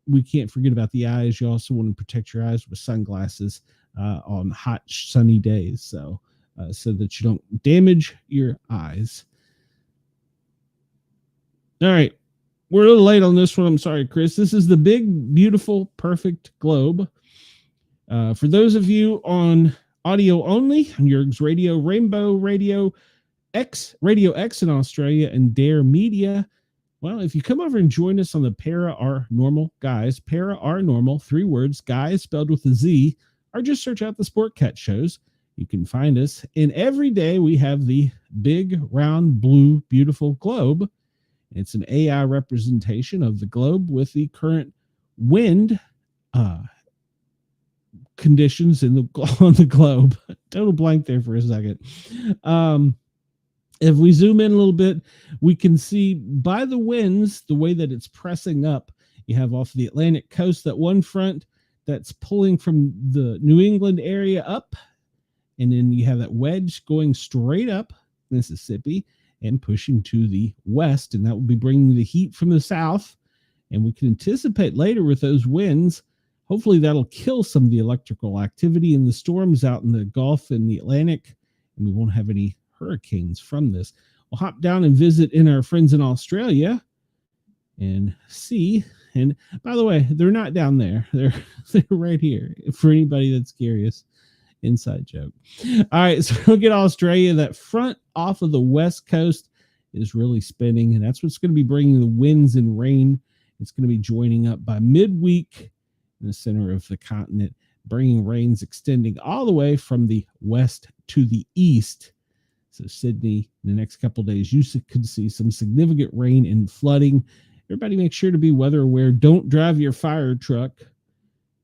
Speaker 1: we can't forget about the eyes. You also want to protect your eyes with sunglasses on hot, sunny days, so that you don't damage your eyes. All right. We're a little late on this one. I'm sorry, Chris. This is the big, beautiful, perfect globe. For those of you on audio only, on Yerg's Radio, Rainbow Radio X, Radio X in Australia, and Dare Media, well, if you come over and join us on the Para Are Normal Guys, Para Are Normal, 3 words, guys spelled with a Z, or just search out the Sportcat shows. You can find us. And every day we have the big, round, blue, beautiful globe. It's an AI representation of the globe with the current wind conditions on the globe. Total blank there for a second. If we zoom in a little bit, we can see by the winds, the way that it's pressing up, you have off the Atlantic coast that one front that's pulling from the New England area up, and then you have that wedge going straight up Mississippi and pushing to the west, and that will be bringing the heat from the south. And we can anticipate later with those winds, hopefully that'll kill some of the electrical activity in the storms out in the Gulf and the Atlantic, and we won't have any hurricanes from this. We'll hop down and visit in our friends in Australia and see. And by the way, they're not down there. They're right here for anybody that's curious. Inside joke. All right, so we'll get Australia. That front off of the west coast is really spinning, and that's what's going to be bringing the winds and rain. It's going to be joining up by midweek in the center of the continent, bringing rains extending all the way from the west to the east. So Sydney, in the next couple of days, you could see some significant rain and flooding. Everybody make sure to be weather aware. Don't drive your fire truck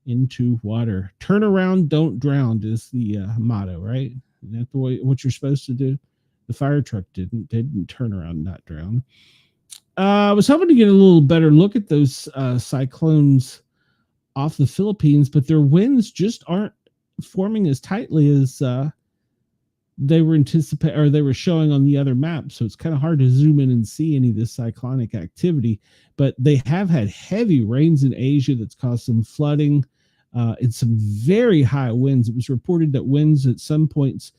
Speaker 1: into water. Turn around, don't drown is the motto, right? Is that the way, what you're supposed to do? The fire truck didn't turn around, not drown. I was hoping to get a little better look at those cyclones off the Philippines, but their winds just aren't forming as tightly as they were showing on the other map. So it's kind of hard to zoom in and see any of this cyclonic activity, but they have had heavy rains in Asia that's caused some flooding and some very high winds. It was reported that winds at some point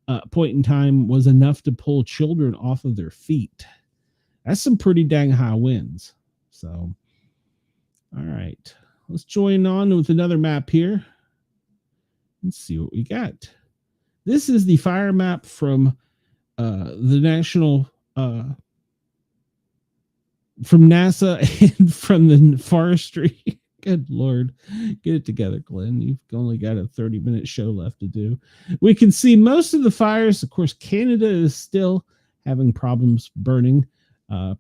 Speaker 1: in time was enough to pull children off of their feet. That's some pretty dang high winds. So, all right, let's join on with another map here. Let's see what we got. This is the fire map from the national, from NASA and from the forestry. Good Lord. Get it together, Glenn. You've only got a 30-minute show left to do. We can see most of the fires. Of course, Canada is still having problems burning.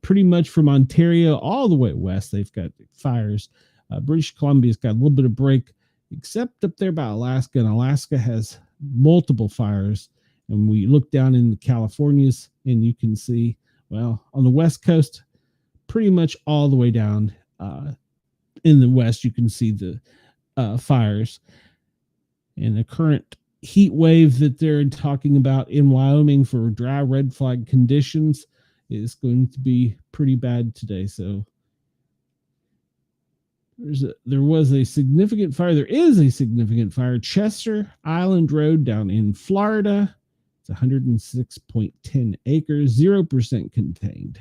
Speaker 1: Pretty much from Ontario all the way west, they've got fires. British Columbia's got a little bit of break, except up there by Alaska, and Alaska has multiple fires. And we look down in the Californias, and you can see, well, on the west coast, pretty much all the way down in the west, you can see the fires. And the current heat wave that they're talking about in Wyoming for dry red flag conditions is going to be pretty bad today. So there was a significant fire. There is a significant fire. Chester Island Road down in Florida. It's 106.10 acres, 0% contained.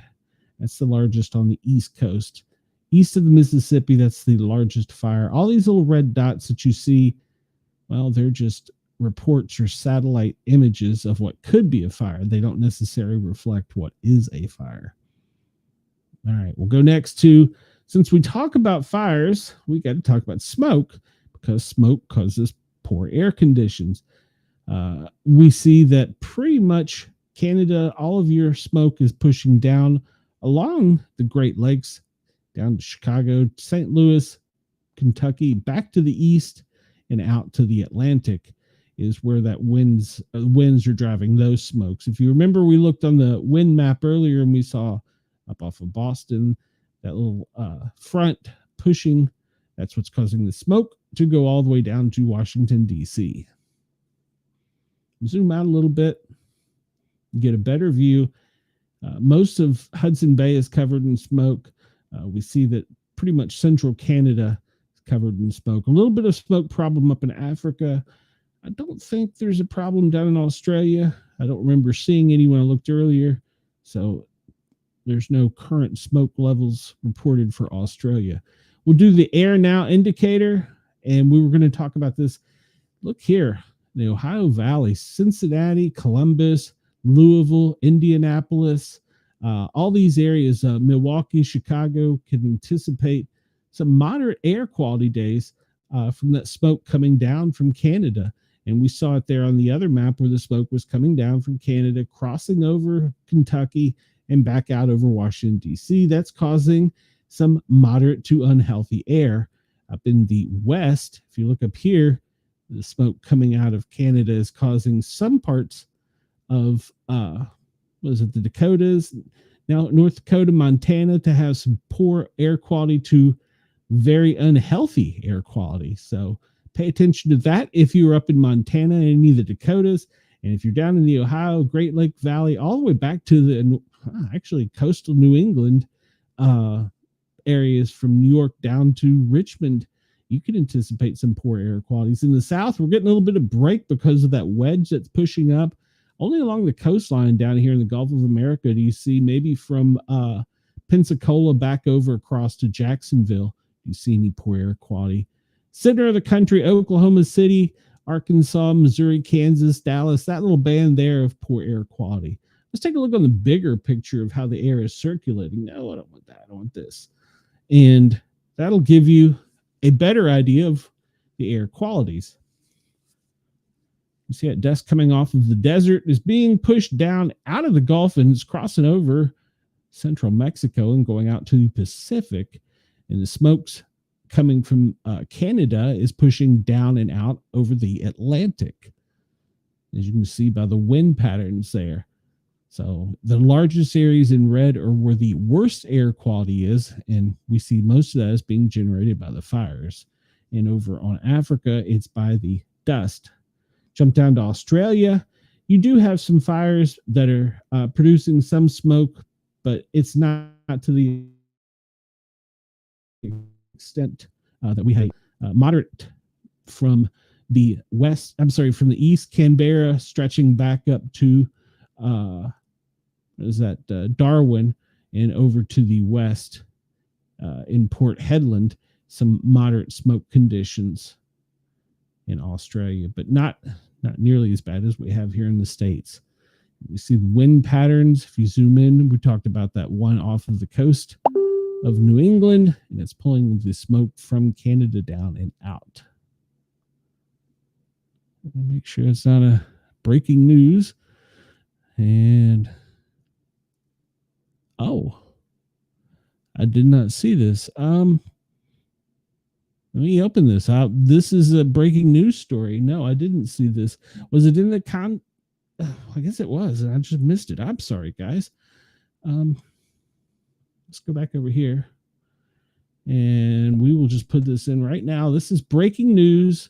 Speaker 1: That's the largest on the East Coast. East of the Mississippi, that's the largest fire. All these little red dots that you see, well, they're just reports or satellite images of what could be a fire. They don't necessarily reflect what is a fire. All right, we'll go next to, since we talk about fires, we got to talk about smoke, because smoke causes poor air conditions. We see that pretty much Canada, all of your smoke is pushing down along the Great Lakes, down to Chicago, St. Louis, Kentucky, back to the east and out to the Atlantic is where that winds are driving those smokes. If you remember, we looked on the wind map earlier and we saw up off of Boston, that little front pushing, that's what's causing the smoke to go all the way down to Washington, D.C. Zoom out a little bit, get a better view. Most of Hudson Bay is covered in smoke. We see that pretty much central Canada is covered in smoke. A little bit of smoke problem up in Africa. I don't think there's a problem down in Australia. I don't remember seeing any when I looked earlier. So there's no current smoke levels reported for Australia. We'll do the air now indicator, and we were going to talk about this. Look here, the Ohio Valley, Cincinnati, Columbus, Louisville, Indianapolis, all these areas, Milwaukee, Chicago, can anticipate some moderate air quality days from that smoke coming down from Canada. And we saw it there on the other map where the smoke was coming down from Canada, crossing over Kentucky and back out over Washington, D.C. That's causing some moderate to unhealthy air up in the west. If you look up here, the smoke coming out of Canada is causing some parts of, the Dakotas, now North Dakota, Montana, to have some poor air quality to very unhealthy air quality. So pay attention to that if you're up in Montana and any of the Dakotas. And if you're down in the Ohio, Great Lake Valley, all the way back to the actually coastal New England areas from New York down to Richmond, you can anticipate some poor air qualities. In the South, we're getting a little bit of break because of that wedge that's pushing up. Only along the coastline down here in the Gulf of America do you see, maybe from Pensacola back over across to Jacksonville, do you see any poor air quality. Center of the country, Oklahoma City, Arkansas, Missouri, Kansas, Dallas, that little band there of poor air quality. Let's take a look on the bigger picture of how the air is circulating. No, I don't want that. I want this. And that'll give you a better idea of the air qualities. You see that dust coming off of the desert is being pushed down out of the Gulf and it's crossing over central Mexico and going out to the Pacific. And the smokes coming from Canada is pushing down and out over the Atlantic, as you can see by the wind patterns there. So the largest areas in red are where the worst air quality is, and we see most of that is being generated by the fires. And over on Africa, it's by the dust. Jump down to Australia. You do have some fires that are producing some smoke, but it's not to the extent that we have moderate from the west. I'm sorry, from the east, Canberra, stretching back up to Darwin, and over to the west in Port Hedland, some moderate smoke conditions in Australia, but not nearly as bad as we have here in the States. We see the wind patterns. If you zoom in, we talked about that one off of the coast of New England, and it's pulling the smoke from Canada down and out. Make sure it's not a breaking news. And oh, I did not see this. Let me open this. This is a breaking news story. No, I didn't see this. Was it in the I guess it was, and I just missed it. I'm sorry, guys. Let's go back over here, and we will just put this in right now. This is breaking news.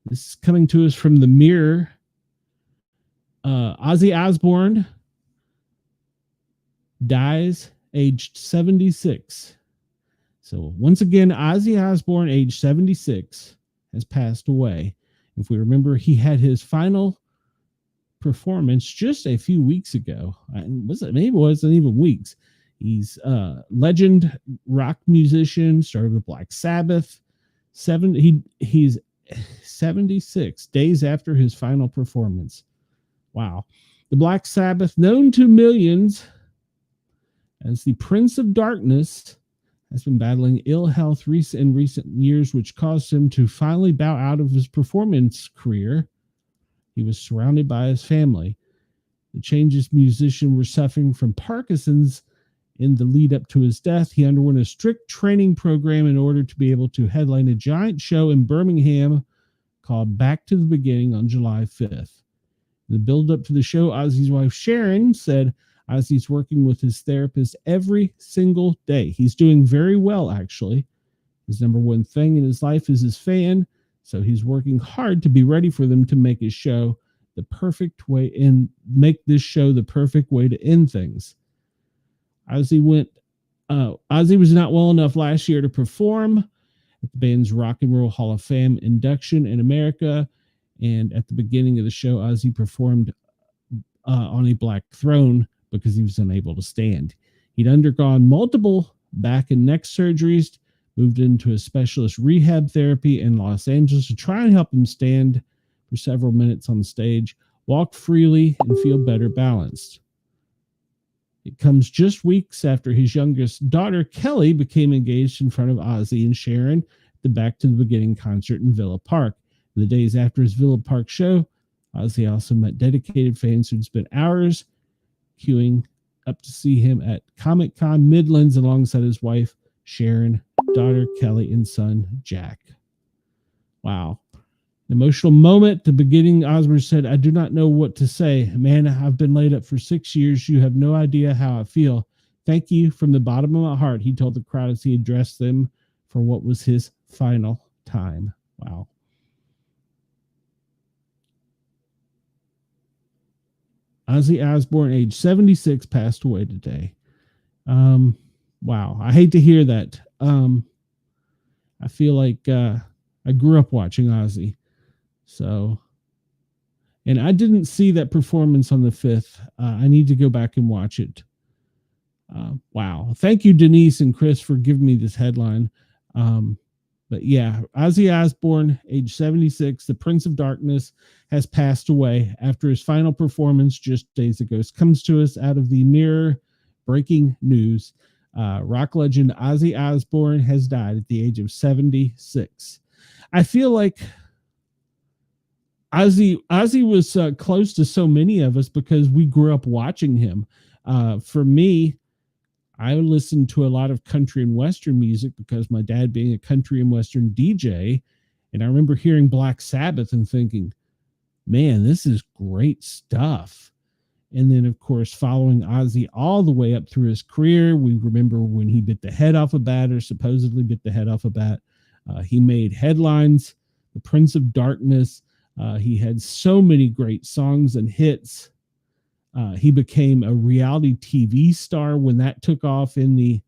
Speaker 1: This is coming to us from the Mirror. Ozzy Osbourne dies aged 76. So once again, Ozzy Osbourne, age 76, has passed away. If we remember, he had his final performance just a few weeks ago. Maybe it wasn't even weeks. He's a legend rock musician, started with Black Sabbath. He's 76 days after his final performance. Wow. The Black Sabbath, known to millions as the Prince of Darkness, has been battling ill health in recent years, which caused him to finally bow out of his performance career. He was surrounded by his family. The Changes musician was suffering from Parkinson's in the lead up to his death. He underwent a strict training program in order to be able to headline a giant show in Birmingham called Back to the Beginning on July 5th. In the build up to the show, Ozzy's wife Sharon said Ozzy's working with his therapist every single day. He's doing very well, actually. His number one thing in his life is his fan, so he's working hard to be ready for them to make his show the perfect way and make this show the perfect way to end things. Ozzy was not well enough last year to perform at the band's Rock and Roll Hall of Fame induction in America, and at the beginning of the show, Ozzy performed on a black throne because he was unable to stand. He'd undergone multiple back and neck surgeries, moved into a specialist rehab therapy in Los Angeles to try and help him stand for several minutes on stage, walk freely, and feel better balanced. It comes just weeks after his youngest daughter, Kelly, became engaged in front of Ozzy and Sharon at the Back to the Beginning concert in Villa Park. In the days after his Villa Park show, Ozzy also met dedicated fans who'd spent hours queuing up to see him at Comic-Con Midlands alongside his wife, Sharon, daughter, Kelly, and son, Jack. Wow. Emotional moment. At the beginning, Osbourne said, "I do not know what to say. Man, I've been laid up for 6 years. You have no idea how I feel. Thank you from the bottom of my heart," he told the crowd as he addressed them for what was his final time. Wow. Ozzy Osbourne, age 76, passed away today. Wow. I hate to hear that. I feel like I grew up watching Ozzy. So, and I didn't see that performance on the 5th. I need to go back and watch it. Wow. Thank you, Denise and Chris, for giving me this headline. But yeah, Ozzy Osbourne, age 76, the Prince of Darkness, has passed away after his final performance just days ago. This comes to us out of the Mirror breaking news. Rock legend Ozzy Osbourne has died at the age of 76. I feel like Ozzy was close to so many of us because we grew up watching him. For me, I listened to a lot of country and Western music because my dad being a country and Western DJ. And I remember hearing Black Sabbath and thinking, man, this is great stuff. And then, of course, following Ozzy all the way up through his career, we remember when he bit the head off a bat, or supposedly bit the head off a bat. He made headlines, the Prince of Darkness. He had so many great songs and hits. He became a reality TV star when that took off in the,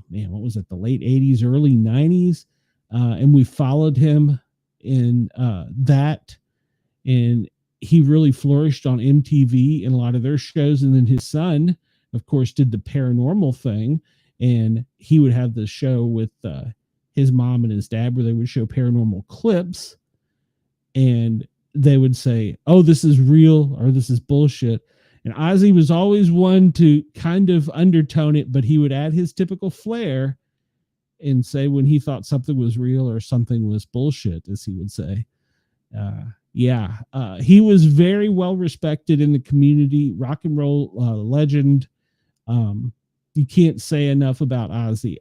Speaker 1: what was it, the late 80s, early 90s. And we followed him in that. And he really flourished on MTV and a lot of their shows. And then his son, of course, did the paranormal thing. And he would have the show with his mom and his dad where they would show paranormal clips. And they would say, "Oh, this is real," or "This is bullshit." And Ozzy was always one to kind of undertone it, but he would add his typical flair and say when he thought something was real or something was bullshit, as he would say. He was very well respected in the community, rock and roll legend. You can't say enough about Ozzy.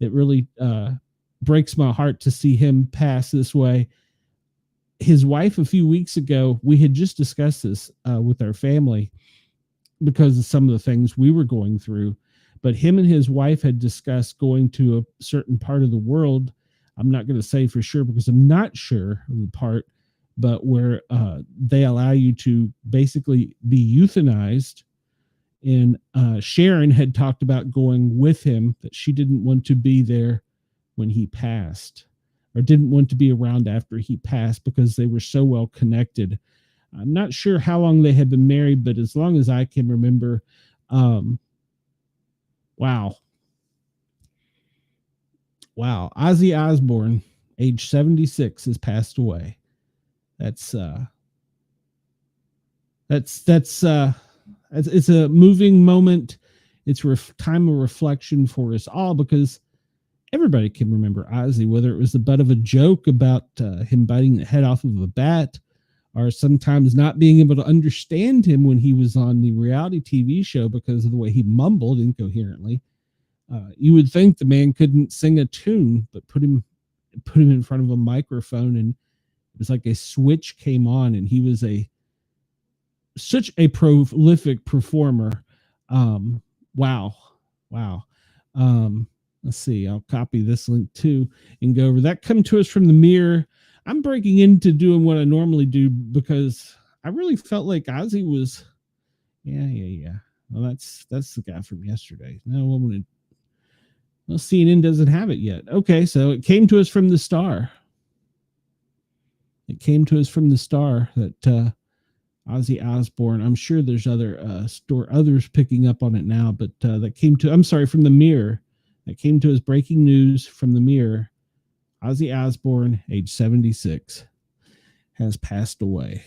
Speaker 1: It really breaks my heart to see him pass this way. His wife, a few weeks ago, we had just discussed this with our family because of some of the things we were going through. But him and his wife had discussed going to a certain part of the world. I'm not going to say for sure because I'm not sure of the part, but where they allow you to basically be euthanized. And Sharon had talked about going with him, that she didn't want to be there when he passed, or didn't want to be around after he passed because they were so well connected. I'm not sure how long they had been married, but as long as I can remember, wow. Ozzy Osbourne, age 76, has passed away. It's a moving moment. It's time of reflection for us all because everybody can remember Ozzy, whether it was the butt of a joke about him biting the head off of a bat, or sometimes not being able to understand him when he was on the reality TV show because of the way he mumbled incoherently. You would think the man couldn't sing a tune, but put him in front of a microphone, and it was like a switch came on, and he was such a prolific performer. Wow. Let's see. I'll copy this link too and go over that. Come to us from the Mirror. I'm breaking into doing what I normally do because I really felt like Ozzy was. Yeah. Well, that's the guy from yesterday. No, CNN doesn't have it yet. Okay, so it came to us from the Star. That Ozzy Osbourne. I'm sure there's others picking up on it now, but that came to. I'm sorry, from the Mirror. That came to us breaking news from the Mirror. Ozzy Osbourne, age 76, has passed away.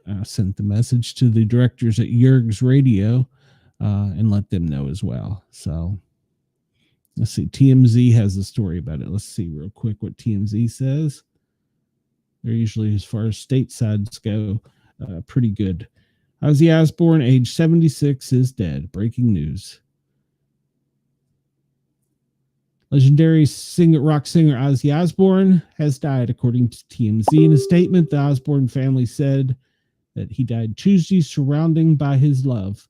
Speaker 1: I sent the message to the directors at Yerg's Radio and let them know as well. So let's see. TMZ has a story about it. Let's see real quick what TMZ says. They're usually, as far as statesides go, pretty good. Ozzy Osbourne, age 76, is dead. Breaking news. Legendary rock singer Ozzy Osbourne has died, according to TMZ. In a statement, the Osbourne family said that he died Tuesday surrounded by love.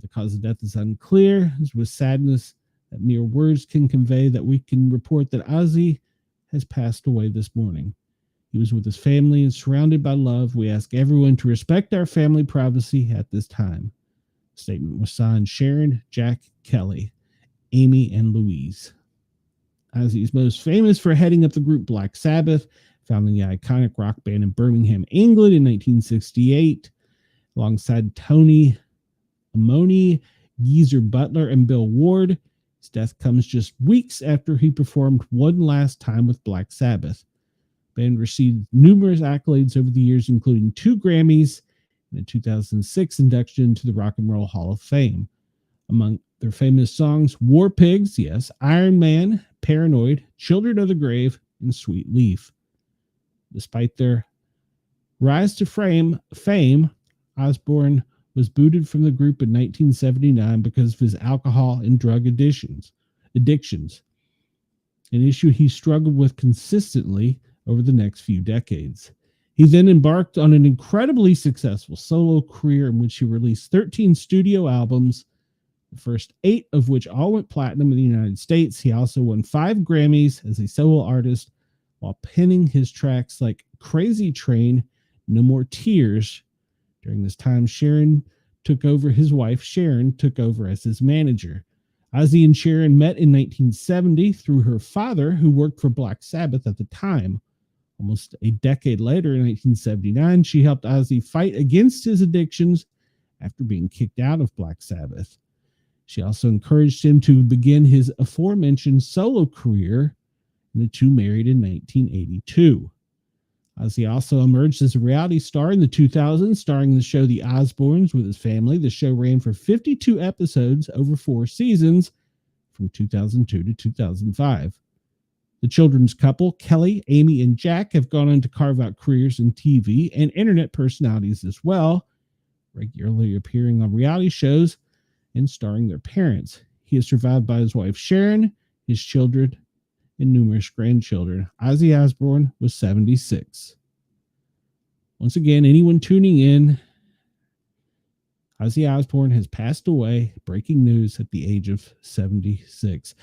Speaker 1: The cause of death is unclear. It's with sadness that mere words can convey that we can report that Ozzy has passed away this morning. He was with his family and surrounded by love. We ask everyone to respect our family privacy at this time. The statement was signed Sharon, Jack, Kelly, Amy, and Louise. Ozzy is most famous for heading up the group Black Sabbath, founding the iconic rock band in Birmingham, England in 1968, alongside Tony Iommi, Geezer Butler, and Bill Ward. His death comes just weeks after he performed one last time with Black Sabbath. The band received numerous accolades over the years, including 2 Grammys and a 2006 induction into the Rock and Roll Hall of Fame. Among their famous songs, War Pigs, yes, Iron Man, Paranoid, Children of the Grave, and Sweet Leaf. Despite their rise to fame, Osbourne was booted from the group in 1979 because of his alcohol and drug addictions, an issue he struggled with consistently over the next few decades. He then embarked on an incredibly successful solo career in which he released 13 studio albums, the first 8 of which all went platinum in the United States. He also won 5 Grammys as a solo artist while penning his tracks like Crazy Train, No More Tears. During this time, his wife Sharon took over as his manager. Ozzy and Sharon met in 1970 through her father, who worked for Black Sabbath at the time. Almost a decade later, in 1979, she helped Ozzy fight against his addictions after being kicked out of Black Sabbath. She also encouraged him to begin his aforementioned solo career and the two married in 1982. Ozzy also emerged as a reality star in the 2000s, starring the show The Osbournes with his family. The show ran for 52 episodes over 4 seasons from 2002 to 2005. The children's couple, Kelly, Amy, and Jack, have gone on to carve out careers in TV and internet personalities as well, regularly appearing on reality shows and starring their parents. He is survived by his wife, Sharon, his children, and numerous grandchildren. Ozzy Osbourne was 76. Once again, anyone tuning in, Ozzy Osbourne has passed away. Breaking news at the age of 76.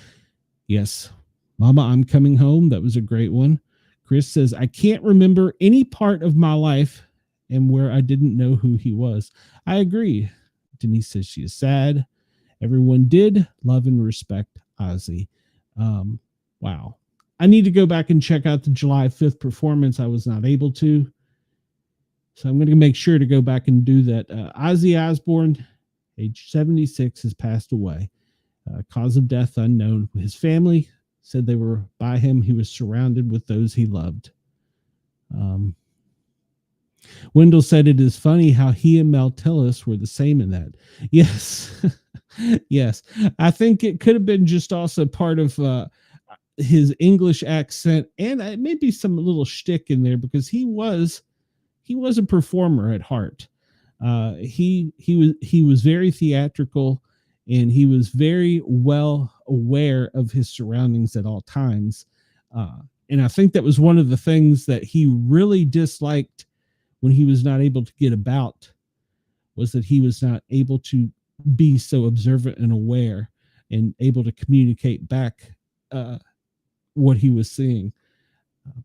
Speaker 1: Yes, Mama, I'm Coming Home. That was a great one. Chris says, I can't remember any part of my life and where I didn't know who he was. I agree. Denise says she is sad. Everyone did love and respect Ozzy. Wow. I need to go back and check out the July 5th performance. I was not able to. So I'm going to make sure to go back and do that. Ozzy Osbourne, age 76, has passed away. Cause of death unknown. His family said they were by him. He was surrounded with those he loved. Wendell said it is funny how he and Mel Tillis were the same in that. Yes. Yes. I think it could have been just also part of his English accent, and maybe some little shtick in there, because he was a performer at heart. He was very theatrical, and he was very well aware of his surroundings at all times. And I think that was one of the things that he really disliked when he was not able to get about, was that he was not able to be so observant and aware and able to communicate back what he was seeing.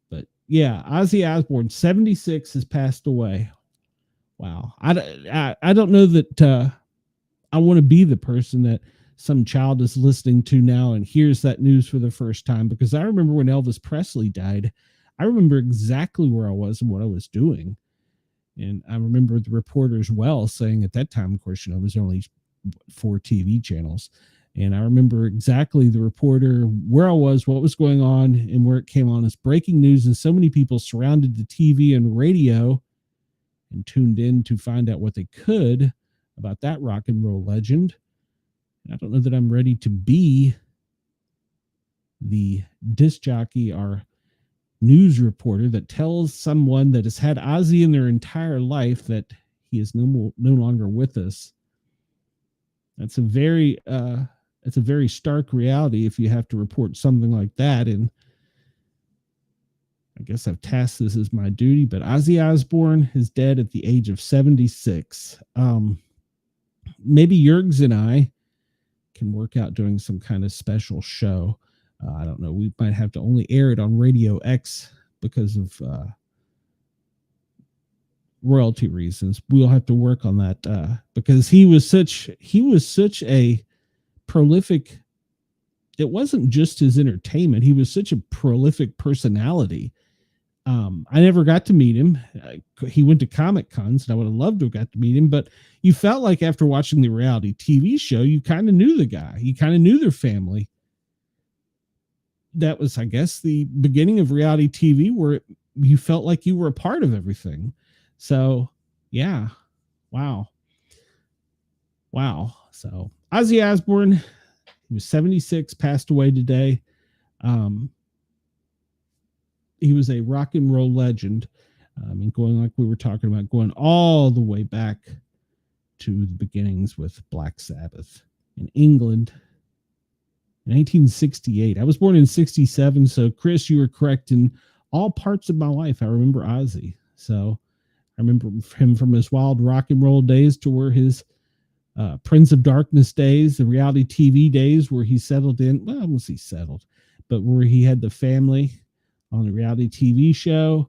Speaker 1: But yeah, Ozzy Osbourne, 76, has passed away. Wow. I don't know that I want to be the person that some child is listening to now and hears that news for the first time, because I remember when Elvis Presley died, I remember exactly where I was and what I was doing. And I remember the reporters well saying at that time, of course, there was only 4 TV channels. And I remember exactly the reporter, where I was, what was going on, and where it came on as breaking news. And so many people surrounded the TV and radio and tuned in to find out what they could about that rock and roll legend. And I don't know that I'm ready to be the disc jockey or news reporter that tells someone that has had Ozzy in their entire life that he is no longer with us. That's a very stark reality if you have to report something like that. And I guess I've tasked this as my duty, but Ozzy Osbourne is dead at the age of 76. Maybe Jurgs and I can work out doing some kind of special show. I don't know. We might have to only air it on Radio X because of royalty reasons. We'll have to work on that because he was such a prolific. It wasn't just his entertainment. He was such a prolific personality. I never got to meet him. He went to Comic Cons, and I would have loved to have got to meet him. But you felt like after watching the reality TV show, you kind of knew the guy. You kind of knew their family. That was, I guess, the beginning of reality TV, where you felt like you were a part of everything. So, yeah. Wow. So, Ozzy Osbourne, he was 76, passed away today. He was a rock and roll legend. Going like we were talking about, going all the way back to the beginnings with Black Sabbath in England in 1968. I was born in 67. So, Chris, you were correct in all parts of my life. I remember Ozzy. So I remember him from his wild rock and roll days to where his Prince of Darkness days, the reality TV days where he settled in. Well, I won't say settled, but where he had the family on the reality TV show.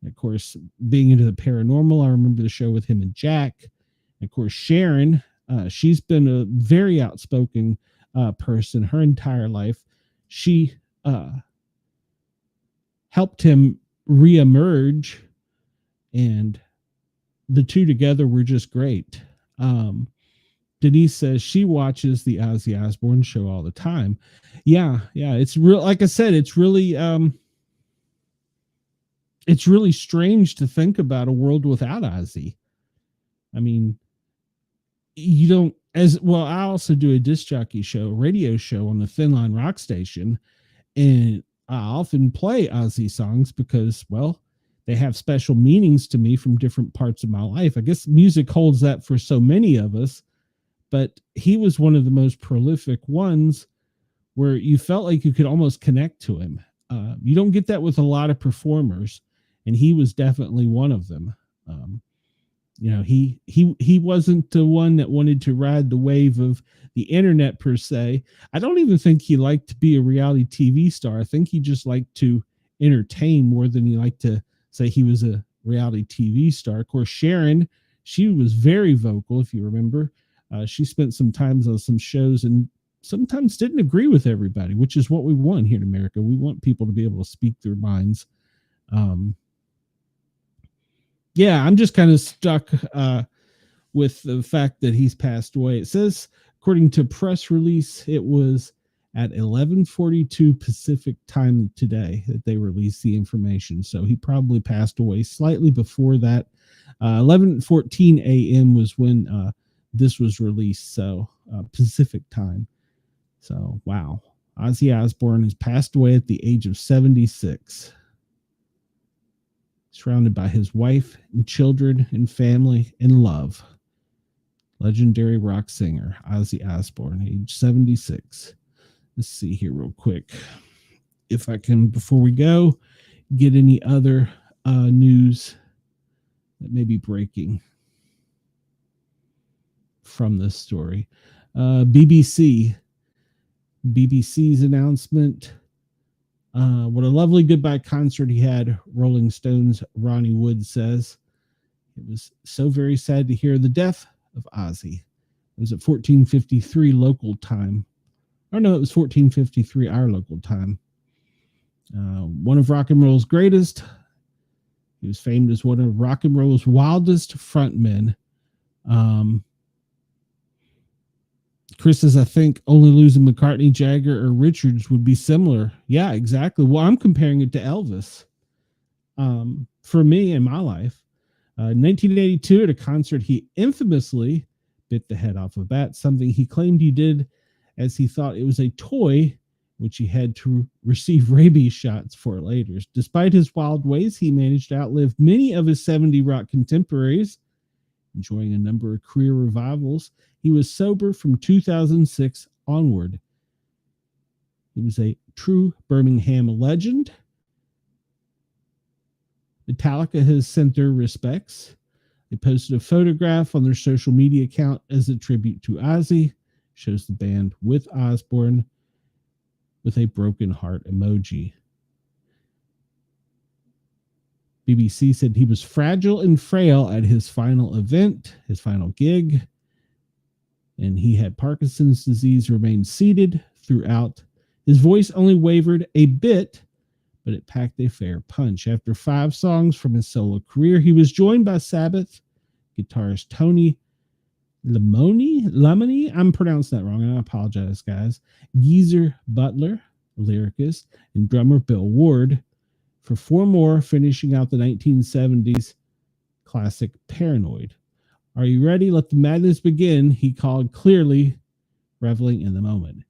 Speaker 1: And of course, being into the paranormal, I remember the show with him and Jack. And of course, Sharon, she's been a very outspoken person her entire life. She helped him reemerge, and the two together were just great. Denise says she watches the Ozzy Osbourne show all the time. Yeah, it's real. Like I said, it's really strange to think about a world without Ozzy. I mean, you don't, as well. I also do a disc jockey show, a radio show on the Thin Line Rock Station, and I often play Ozzy songs because, well, they have special meanings to me from different parts of my life. I guess music holds that for so many of us, but he was one of the most prolific ones where you felt like you could almost connect to him. You don't get that with a lot of performers, and he was definitely one of them. He wasn't the one that wanted to ride the wave of the internet per se. I don't even think he liked to be a reality TV star. I think he just liked to entertain more than he liked to say he was a reality TV star. Of course, Sharon, she was very vocal, if you remember. She spent some times on some shows and sometimes didn't agree with everybody, which is what we want here in America. We want people to be able to speak their minds. I'm just kind of stuck with the fact that he's passed away. It says, according to press release, it was at 11:42 Pacific time today that they released the information. So he probably passed away slightly before that. 11:14 a.m. was when this was released. So Pacific time. So, wow. Ozzy Osbourne has passed away at the age of 76. Surrounded by his wife and children and family and love. Legendary rock singer, Ozzy Osbourne, age 76. Let's see here real quick. If I can, before we go, get any other news that may be breaking from this story. BBC's announcement. What a lovely goodbye concert he had, Rolling Stones' Ronnie Wood says. It was so very sad to hear the death of Ozzy. It was at 14:53 local time. Or no, it was 14:53 our local time. One of rock and roll's greatest. He was famed as one of rock and roll's wildest frontmen. Chris says, I think only losing McCartney, Jagger, or Richards would be similar. Yeah, exactly. Well, I'm comparing it to Elvis. For me in my life, in 1982 at a concert, he infamously bit the head off a bat, something he claimed he did as he thought it was a toy, which he had to receive rabies shots for later. Despite his wild ways, he managed to outlive many of his 70 rock contemporaries, enjoying a number of career revivals. He was sober from 2006 onward. He was a true Birmingham legend. Metallica has sent their respects. They posted a photograph on their social media account as a tribute to Ozzy. Shows the band with Osbourne with a broken heart emoji. BBC said he was fragile and frail at his final event, his final gig, and he had Parkinson's disease, remained seated throughout. His voice only wavered a bit, but it packed a fair punch. After 5 songs from his solo career, he was joined by Sabbath guitarist Tony Lamoni, I'm pronouncing that wrong, and I apologize, guys. Geezer Butler, lyricist, and drummer Bill Ward for 4 more, finishing out the 1970s classic Paranoid. Are you ready? Let the madness begin, he called, clearly reveling in the moment.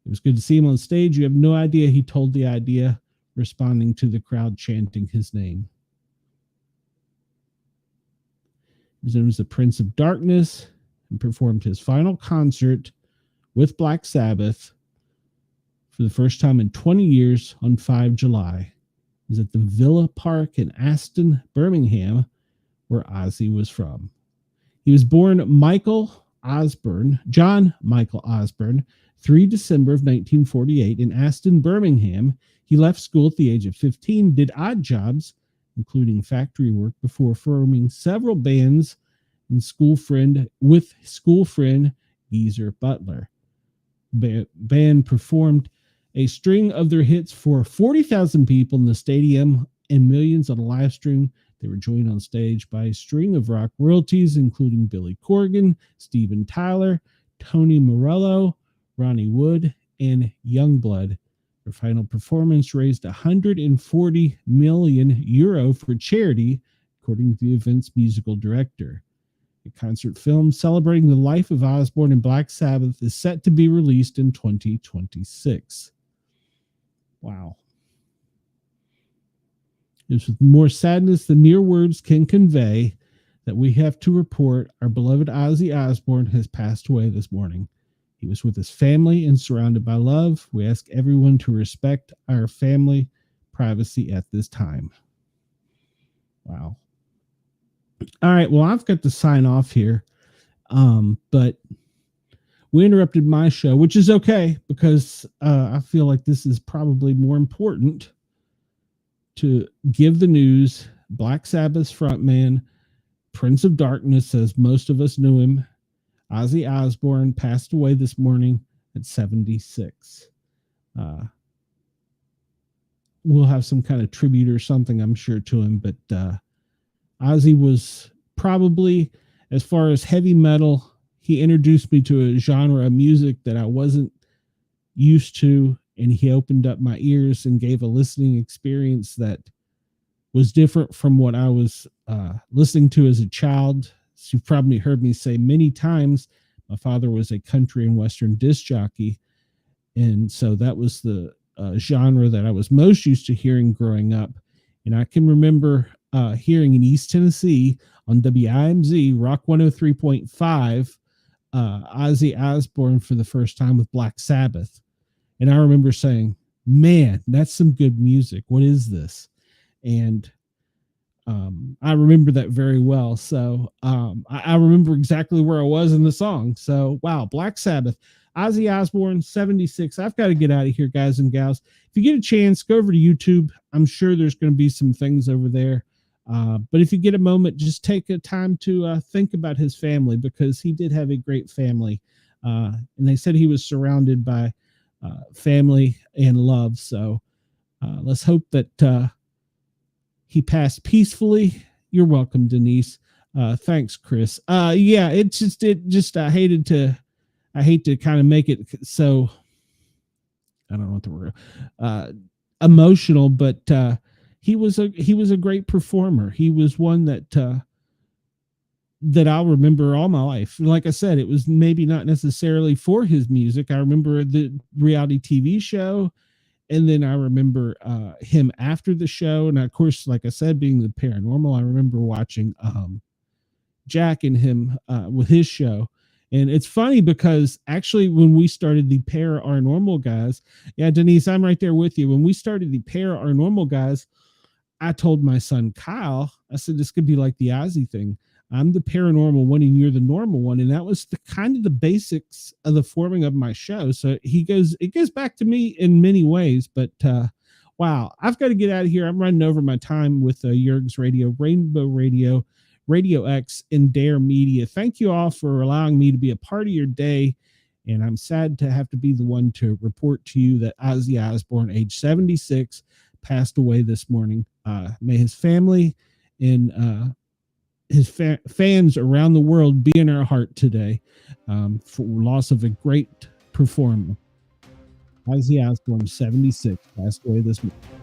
Speaker 1: It was good to see him on stage. You have no idea, he told the idea, responding to the crowd chanting his name. He was known as the Prince of Darkness and performed his final concert with Black Sabbath for the first time in 20 years on 5 July. It was at the Villa Park in Aston, Birmingham, where Ozzy was from. He was born John Michael Osbourne, 3 December of 1948 in Aston, Birmingham. He left school at the age of 15, did odd jobs, including factory work, before forming several bands with school friend Geezer Butler. Band performed a string of their hits for 40,000 people in the stadium and millions on a live stream. They were joined on stage by a string of rock royalties, including Billy Corgan, Steven Tyler, Tony Morello, Ronnie Wood, and Youngblood. Their final performance raised 140 million euro for charity, according to the event's musical director. A concert film celebrating the life of Osbourne and Black Sabbath is set to be released in 2026. Wow. It's with more sadness than mere words can convey that we have to report our beloved Ozzy Osbourne has passed away this morning. He was with his family and surrounded by love. We ask everyone to respect our family privacy at this time. Wow. All right. Well, I've got to sign off here. But we interrupted my show, which is okay because I feel like this is probably more important to give the news. Black Sabbath's frontman, Prince of Darkness, as most of us knew him, Ozzy Osbourne, passed away this morning at 76. We'll have some kind of tribute or something, I'm sure, to him. But Ozzy was probably, as far as heavy metal, he introduced me to a genre of music that I wasn't used to, and he opened up my ears and gave a listening experience that was different from what I was listening to as a child. So you've probably heard me say many times, my father was a country and Western disc jockey. And so that was the genre that I was most used to hearing growing up. And I can remember hearing in East Tennessee on WIMZ Rock 103.5, Ozzy Osbourne for the first time with Black Sabbath. And I remember saying, man, that's some good music. What is this? And I remember that very well. So I remember exactly where I was in the song. So, wow, Black Sabbath, Ozzy Osbourne, 76. I've got to get out of here, guys and gals. If you get a chance, go over to YouTube. I'm sure there's going to be some things over there. But if you get a moment, just take a time to think about his family, because he did have a great family. And they said he was surrounded by family and love. So let's hope that he passed peacefully. You're welcome, Denise. Thanks, Chris. Yeah, it just I hate to kind of make it so, I don't know what the word, emotional, but he was a great performer. He was one that I'll remember all my life. Like I said, it was maybe not necessarily for his music. I remember the reality TV show. And then I remember him after the show. And of course, like I said, being the paranormal, I remember watching Jack and him with his show. And it's funny because actually when we started the Paranormal Guys, yeah, Denise, I'm right there with you. When we started the Paranormal Guys, I told my son, Kyle, I said, this could be like the Ozzy thing. I'm the paranormal one and you're the normal one. And that was the kind of the basics of the forming of my show. So it goes back to me in many ways, but wow, I've got to get out of here. I'm running over my time with Yerg's Radio, Rainbow Radio, Radio X, and Dare Media. Thank you all for allowing me to be a part of your day. And I'm sad to have to be the one to report to you that Ozzy Osbourne, age 76, passed away this morning. May his family and his fans around the world be in our heart today for loss of a great performer. Ozzy Osbourne, 76, passed away this morning.